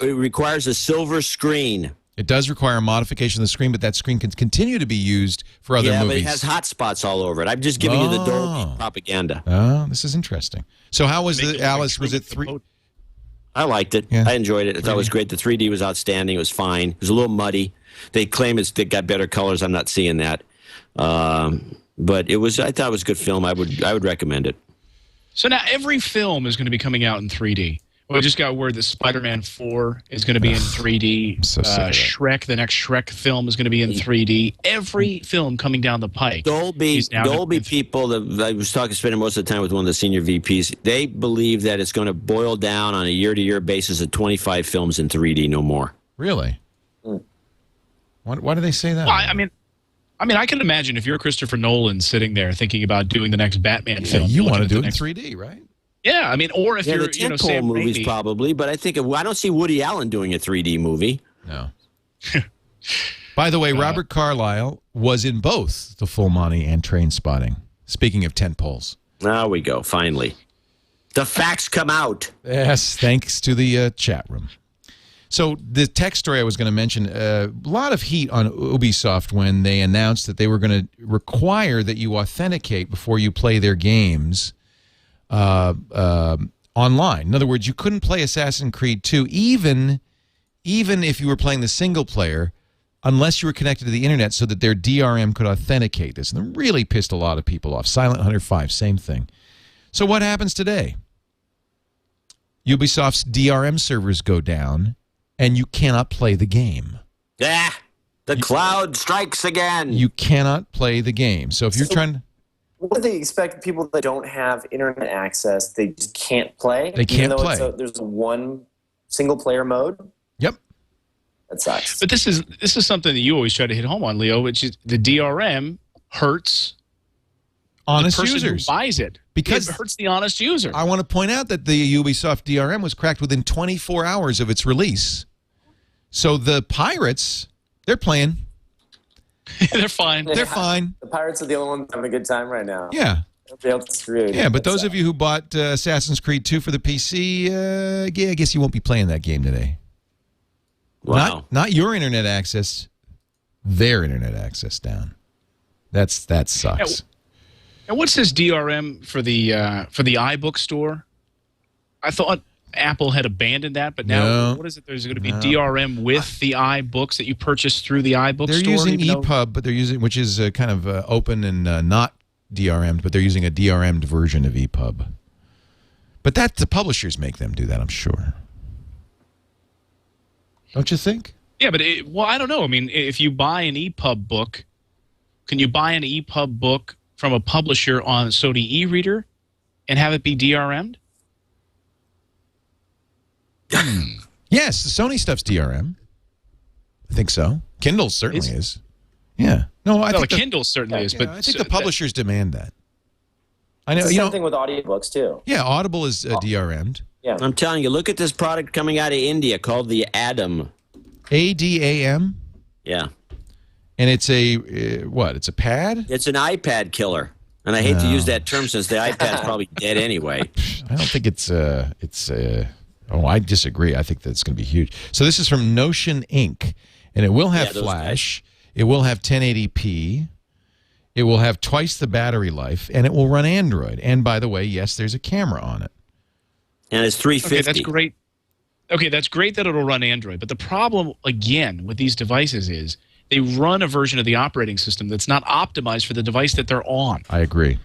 requires a silver screen. It does require a modification of the screen, but that screen can continue to be used for other movies. Yeah, but it has hot spots all over it. I'm just giving you the Dolby propaganda. Oh, this is interesting. So how was Alice? Was it 3? I liked it. Yeah. I enjoyed it. I thought it was great. The 3D was outstanding. It was fine. It was a little muddy. They claim it got better colors. I'm not seeing that. But it was. I thought it was a good film. I would recommend it. So now every film is going to be coming out in 3D. We just got word that Spider-Man 4 is going to be in 3D. So Shrek, the next Shrek film is going to be in 3D. Every film coming down the pike. Dolby people, I was spending most of the time with one of the senior VPs, they believe that it's going to boil down on a year-to-year basis of 25 films in 3D, no more. Really? Why do they say that? Well, I mean, I can imagine if you're Christopher Nolan sitting there thinking about doing the next Batman film. You want to do it in 3D, right? Yeah, I mean, or if you're, the tentpole movies probably, but I don't see Woody Allen doing a 3D movie. No. By the way, Robert Carlyle was in both The Full Monty and Trainspotting. Speaking of tentpoles. There we go, finally. The facts come out. Yes, thanks to the chat room. So the tech story I was going to mention, a lot of heat on Ubisoft when they announced that they were going to require that you authenticate before you play their games online. In other words, you couldn't play Assassin's Creed 2 even if you were playing the single player unless you were connected to the internet so that their DRM could authenticate this. And it really pissed a lot of people off. Silent Hunter 5, same thing. So what happens today? Ubisoft's DRM servers go down and you cannot play the game. The cloud strikes again. You cannot play the game. So if you're trying to... What do they expect? People that don't have internet access, they just can't play? They can't play. There's one single-player mode? Yep. That sucks. But this is something that you always try to hit home on, Leo, which is the DRM hurts honest the person users. Who buys it. Because it hurts the honest user. I want to point out that the Ubisoft DRM was cracked within 24 hours of its release. So the pirates, they're playing. They're fine. They're fine. The pirates are the only ones having a good time right now. Yeah. They're screwed. Yeah, but those of you who bought Assassin's Creed 2 for the PC, I guess you won't be playing that game today. Wow. Not your internet access, their internet access down. That sucks. And what's this DRM for the iBook store? I thought Apple had abandoned that, but now what is it? There's going to be DRM with the iBooks that you purchase through the iBook store. They're using EPUB, but they're using which is kind of open and not DRM'd, but they're using a DRM'd version of EPUB. But the publishers make them do that, I'm sure. Don't you think? Yeah, but I don't know. I mean, if you buy an EPUB book, Can you buy an EPUB book from a publisher on Sony e-reader and have it be DRM'd? Yes, the Sony stuff's DRM. I think so. Kindle certainly is. Yeah. No, I think the Kindle certainly is, but I think the publishers demand that. I know. It's the same thing with audiobooks too. Yeah, Audible is DRM'd. Yeah. I'm telling you, look at this product coming out of India called the Adam. ADAM. Yeah. And it's a what? It's a pad? It's an iPad killer. And I hate to use that term since the iPad's probably dead anyway. I don't think it's I disagree. I think that's going to be huge. So this is from Notion Inc. And it will have Flash. It will have 1080p. It will have twice the battery life, and it will run Android. And by the way, yes, there's a camera on it. And it's $350. Okay, that's great. Okay, that's great that it'll run Android. But the problem, again, with these devices is they run a version of the operating system that's not optimized for the device that they're on. I agree.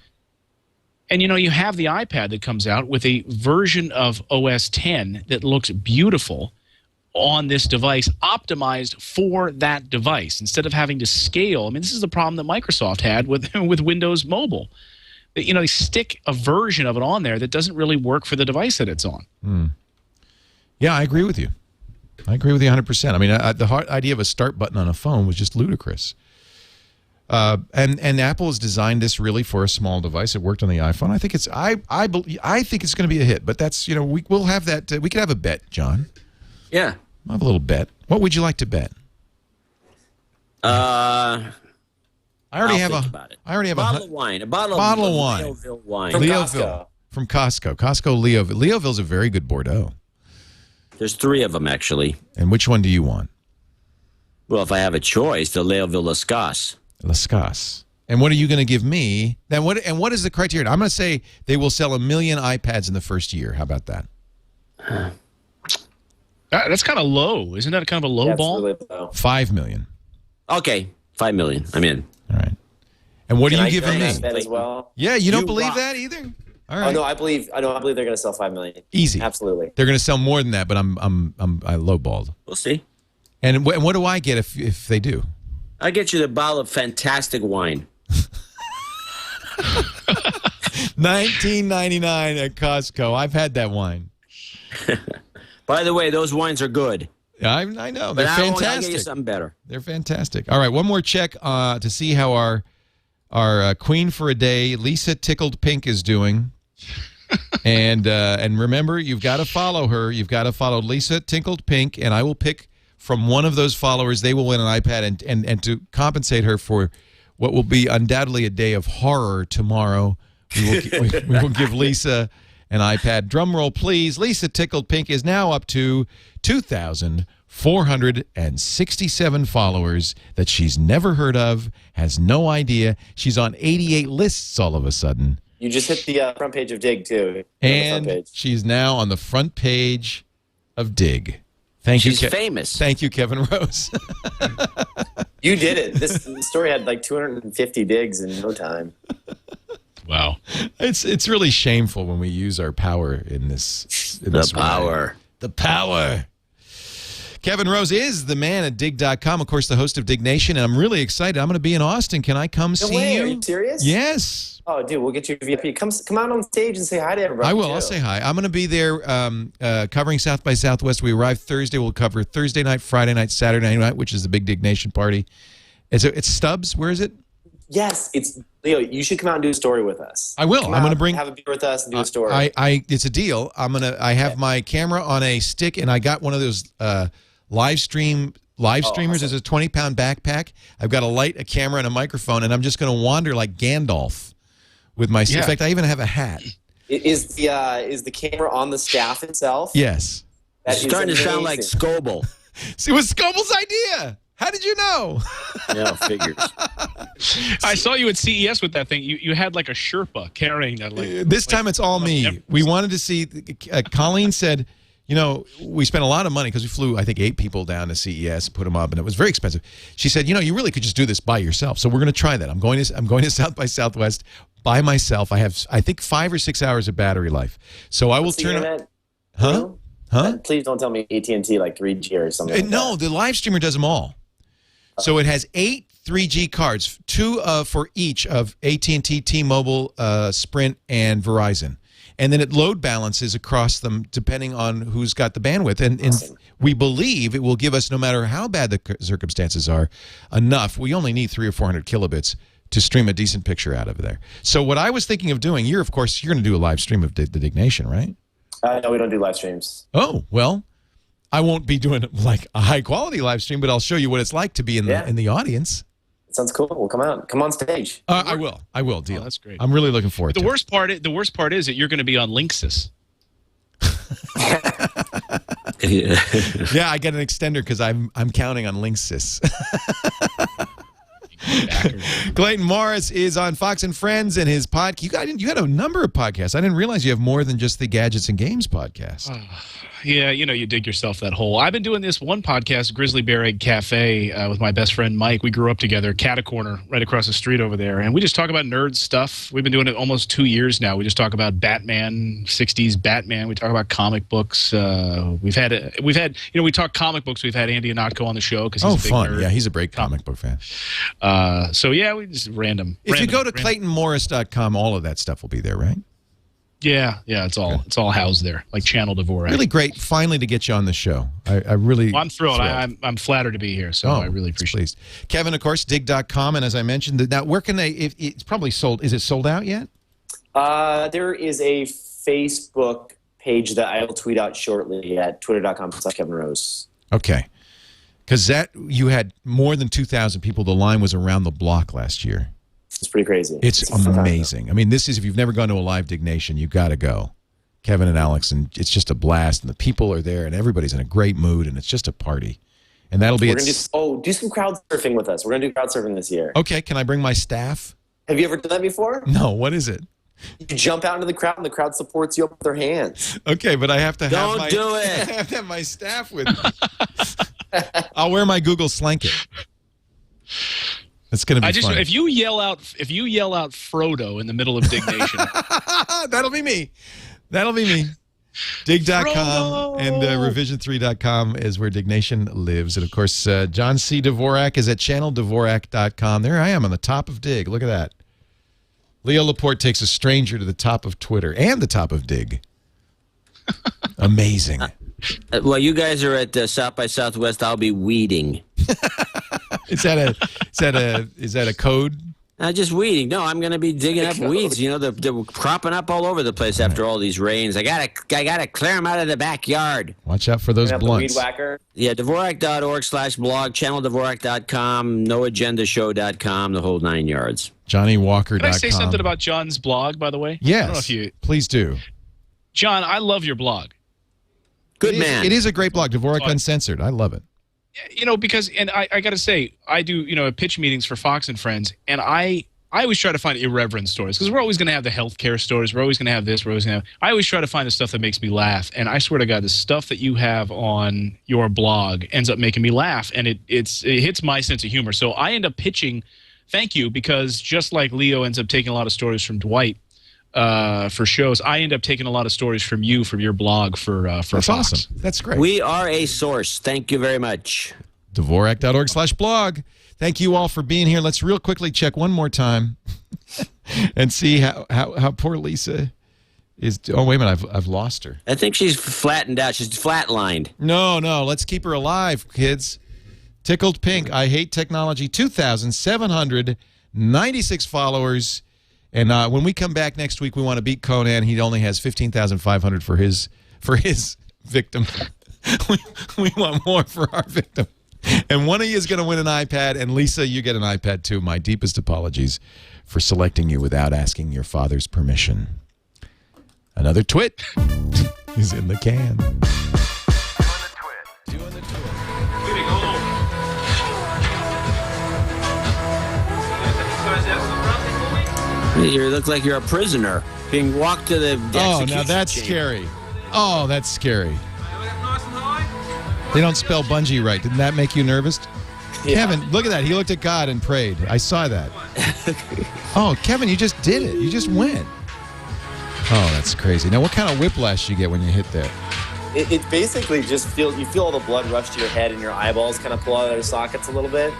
And, you know, you have the iPad that comes out with a version of OS X that looks beautiful on this device, optimized for that device, instead of having to scale. I mean, this is the problem that Microsoft had with Windows Mobile. You know, they stick a version of it on there that doesn't really work for the device that it's on. Yeah, I agree with you. I agree with you 100%. I mean, the idea of a start button on a phone was just ludicrous. And Apple has designed this really for a small device. It worked on the iPhone. I think it's I think it's going to be a hit. But that's, you know, we'll have that. We could have a bet, John. Yeah. I'll have a little bet. What would you like to bet? I already have a bottle of wine. A bottle of wine. Leoville wine. From Costco. Costco Leoville. Leoville's a very good Bordeaux. There's 3 of them, actually. And which one do you want? Well, if I have a choice, the Leoville Lascasse. Lascasse. And what are you going to give me? Then what is the criteria? I'm going to say they will sell 1 million iPads in the first year. How about that? That's kind of low. Isn't that kind of a low ball? Really low. 5 million. Okay, 5 million. I'm in. All right. And what are you giving me? That as well? Yeah, you don't believe that either? All right. Oh, no, I believe they're going to sell 5 million. Easy. Absolutely. They're going to sell more than that, but I lowballed. We'll see. And what do I get if they do? I get you the bottle of fantastic wine. $19.99 at Costco. I've had that wine. By the way, those wines are good. I know. They're fantastic. I'll get you something better. They're fantastic. All right, one more check to see how our queen for a day, Lisa Tickled Pink, is doing. And remember, you've got to follow her. You've got to follow Lisa Tickled Pink, and I will pick from one of those followers. They will win an iPad, and to compensate her for what will be undoubtedly a day of horror tomorrow, we will give Lisa an iPad. Drum roll, please. Lisa Tickled Pink is now up to 2,467 followers that she's never heard of, has no idea. She's on 88 lists all of a sudden. You just hit the front page of Dig, too. And she's now on the front page of Dig. She's famous. Thank you, Kevin Rose. You did it. This story had like 250 digs in no time. Wow. It's really shameful when we use our power in this. The power. Kevin Rose is the man at dig.com, of course, the host of Dig Nation, and I'm really excited. I'm going to be in Austin. Can I come see you? Are you serious? Yes. Oh, dude, we'll get you a VIP. Come out on stage and say hi to everybody. I will. Too. I'll say hi. I'm going to be there covering South by Southwest. We arrive Thursday. We'll cover Thursday night, Friday night, Saturday night, which is the big Dig Nation party. It's Stubbs. Where is it? Yes, it's Leo. You should come out and do a story with us. I will. I'm going to have a beer with us and do a story. It's a deal. I have my camera on a stick, and I got one of those live streamers. Awesome. It's a 20-pound backpack. I've got a light, a camera, and a microphone, and I'm just going to wander like Gandalf with my. Yeah. In fact, I even have a hat. Is the camera on the staff itself? Yes. It's starting to sound like Scoble. See, it was Scoble's idea. How did you know? Yeah, figures. I saw you at CES with that thing. You had like a Sherpa carrying that. This time it's all me. We wanted to see. Colleen said, you know, we spent a lot of money because we flew, I think, 8 people down to CES and put them up, and it was very expensive. She said, you know, you really could just do this by yourself. So we're going to try that. I'm going to South by Southwest by myself. I have, I think, 5 or 6 hours of battery life. So I will turn on. Huh? Please don't tell me AT&T like 3G or something. No, the live streamer does them all. So it has 8 3G cards, 2 for each of AT&T, T-Mobile, Sprint, and Verizon. And then it load balances across them depending on who's got the bandwidth. And we believe it will give us, no matter how bad the circumstances are, enough. We only need 300 or 400 kilobits to stream a decent picture out of there. So what I was thinking of doing, you're going to do a live stream of the Dignation, right? No, we don't do live streams. Oh, well, I won't be doing like a high-quality live stream, but I'll show you what it's like to be in the audience. Sounds cool. Well, come on stage. I will. Deal. Oh, that's great. I'm really looking forward to it. The worst part is that you're going to be on Linksys. Yeah, I get an extender because I'm counting on Linksys. Clayton Morris is on Fox and Friends and his podcast. You got a number of podcasts. I didn't realize you have more than just the Gadgets and Games podcast. Yeah, you dig yourself that hole. I've been doing this one podcast, Grizzly Bear Egg Cafe, with my best friend Mike. We grew up together, Catacorner, right across the street over there, and we just talk about nerd stuff. We've been doing it almost 2 years now. We just talk about Batman, 60s Batman. We talk about comic books. We talk comic books. We've had Andy Anatko on the show because he's a big nerd. Yeah, he's a great comic book fan. So yeah, we just random. If you go to ClaytonMorris.com, all of that stuff will be there, right? Yeah, it's all housed there, like Channel Dvorak. Really great, finally, to get you on the show. I really. Well, I'm thrilled. I'm flattered to be here, so I really appreciate it. Kevin, of course, dig.com, and as I mentioned, now where can they? It's probably sold. Is it sold out yet? There is a Facebook page that I will tweet out shortly at twitter.com/Kevin Rose. Okay, because you had more than 2,000 people. The line was around the block last year. It's pretty crazy. It's amazing. I mean, this is, if you've never gone to a live Dignation, you got to go. Kevin and Alex, and it's just a blast, and the people are there, and everybody's in a great mood, and it's just a party. And that'll be do some crowd surfing with us. We're going to do crowd surfing this year. Okay, can I bring my staff? Have you ever done that before? No, what is it? You jump out into the crowd, and the crowd supports you up with their hands. Okay, but I have to have Don't do it. I have to have my staff with me. I'll wear my Google Slanket. It's going to be fun. If you yell out Frodo in the middle of Dignation. That'll be me. Dig.com and revision3.com is where Dignation lives. And, of course, John C. Dvorak is at channeldvorak.com. There I am on the top of Dig. Look at that. Leo Laporte takes a stranger to the top of Twitter and the top of Dig. Amazing. While you guys are at South by Southwest, I'll be weeding. Is that a code? Just weeding. No, I'm going to be digging up weeds. You know, they're cropping up all over the place after all these rains. I gotta clear them out of the backyard. Watch out for those blunts. The weed whacker. Yeah, Dvorak.org/blog, channeldvorak.com, noagendashow.com, the whole 9 yards. JohnnyWalker.com. Can I say something about John's blog, by the way? Yes. I don't know if please do. John, I love your blog. Good man. It is a great blog, Dvorak Uncensored. I love it. Because I got to say, I do, pitch meetings for Fox and Friends, and I always try to find irreverent stories, because we're always going to have the healthcare stories. We're always going to have this. I always try to find the stuff that makes me laugh, and I swear to God, the stuff that you have on your blog ends up making me laugh, and it hits my sense of humor. So I end up pitching, thank you, because just like Leo ends up taking a lot of stories from Dwight for shows, I end up taking a lot of stories from you, from your blog for That's Fox. awesome. That's great. We are a source. Thank you very much. Dvorak.org/blog. Thank you all for being here. Let's real quickly check one more time and see how poor Lisa is. Oh, wait a minute. I've lost her. I think she's flattened out. She's flatlined. No. Let's keep her alive, kids. Tickled Pink. I hate technology. 2,796 followers. And when we come back next week, we want to beat Conan. He only has 15,500 for his victim. we want more for our victim. And one of you is going to win an iPad. And Lisa, you get an iPad too. My deepest apologies for selecting you without asking your father's permission. Another twit is in the can. Doing the twit. You look like you're a prisoner being walked to the Oh, now that's scary. Oh, that's scary. They don't spell bungee right. Didn't that make you nervous? Yeah. Kevin, look at that. He looked at God and prayed. I saw that. Oh, Kevin, you just did it. You just went. Oh, that's crazy. Now, what kind of whiplash you get when you hit that? It basically just you feel all the blood rush to your head and your eyeballs kind of pull out of their sockets a little bit.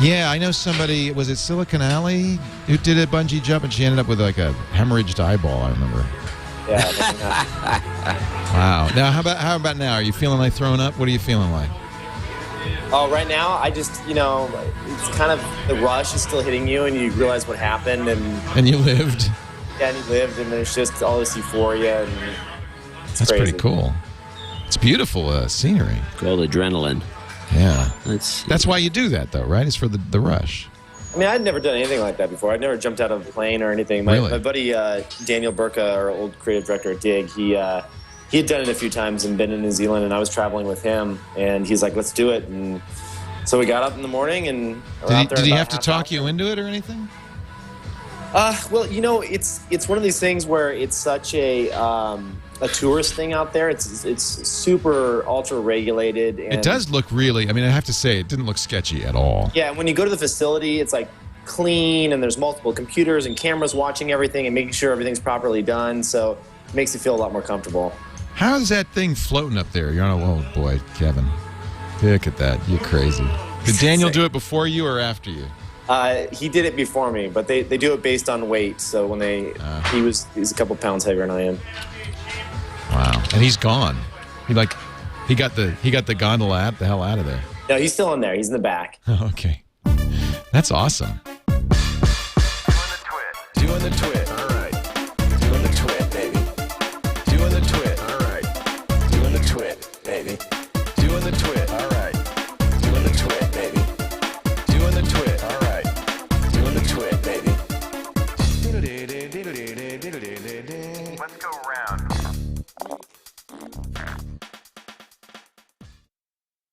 Yeah, I know somebody, was it Silicon Alley, who did a bungee jump, and she ended up with like a hemorrhaged eyeball, I remember. Yeah. Wow. Now, how about now? Are you feeling like throwing up? What are you feeling like? Oh, right now, I just, it's kind of, the rush is still hitting you, and you realize what happened, And you lived. Yeah, and you lived, and there's just all this euphoria, and That's crazy. pretty cool. It's beautiful scenery. Called adrenaline. Yeah. That's why you do that, though, right? It's for the rush. I mean, I'd never done anything like that before. I'd never jumped out of a plane or anything. Really? My buddy Daniel Burka, our old creative director at Dig, he had done it a few times and been in New Zealand, and I was traveling with him, and he's like, let's do it. And so we got up in the morning, and Did he have to talk you into it or anything? Well, it's one of these things where it's such a tourist thing out there. It's super ultra regulated. And It does look really, I mean, I have to say, it didn't look sketchy at all. Yeah, and when you go to the facility, it's like clean, and there's multiple computers and cameras watching everything and making sure everything's properly done. So it makes you feel a lot more comfortable. How's that thing floating up there? You're on a, oh boy, Kevin. Look at that. You're crazy. Did Daniel do it before you or after you? He did it before me, but they do it based on weight. So when he's a couple pounds heavier than I am. Wow. And he's gone. He got the gondola the hell out of there. No, he's still in there. He's in the back. Okay. That's awesome. Doing the twit.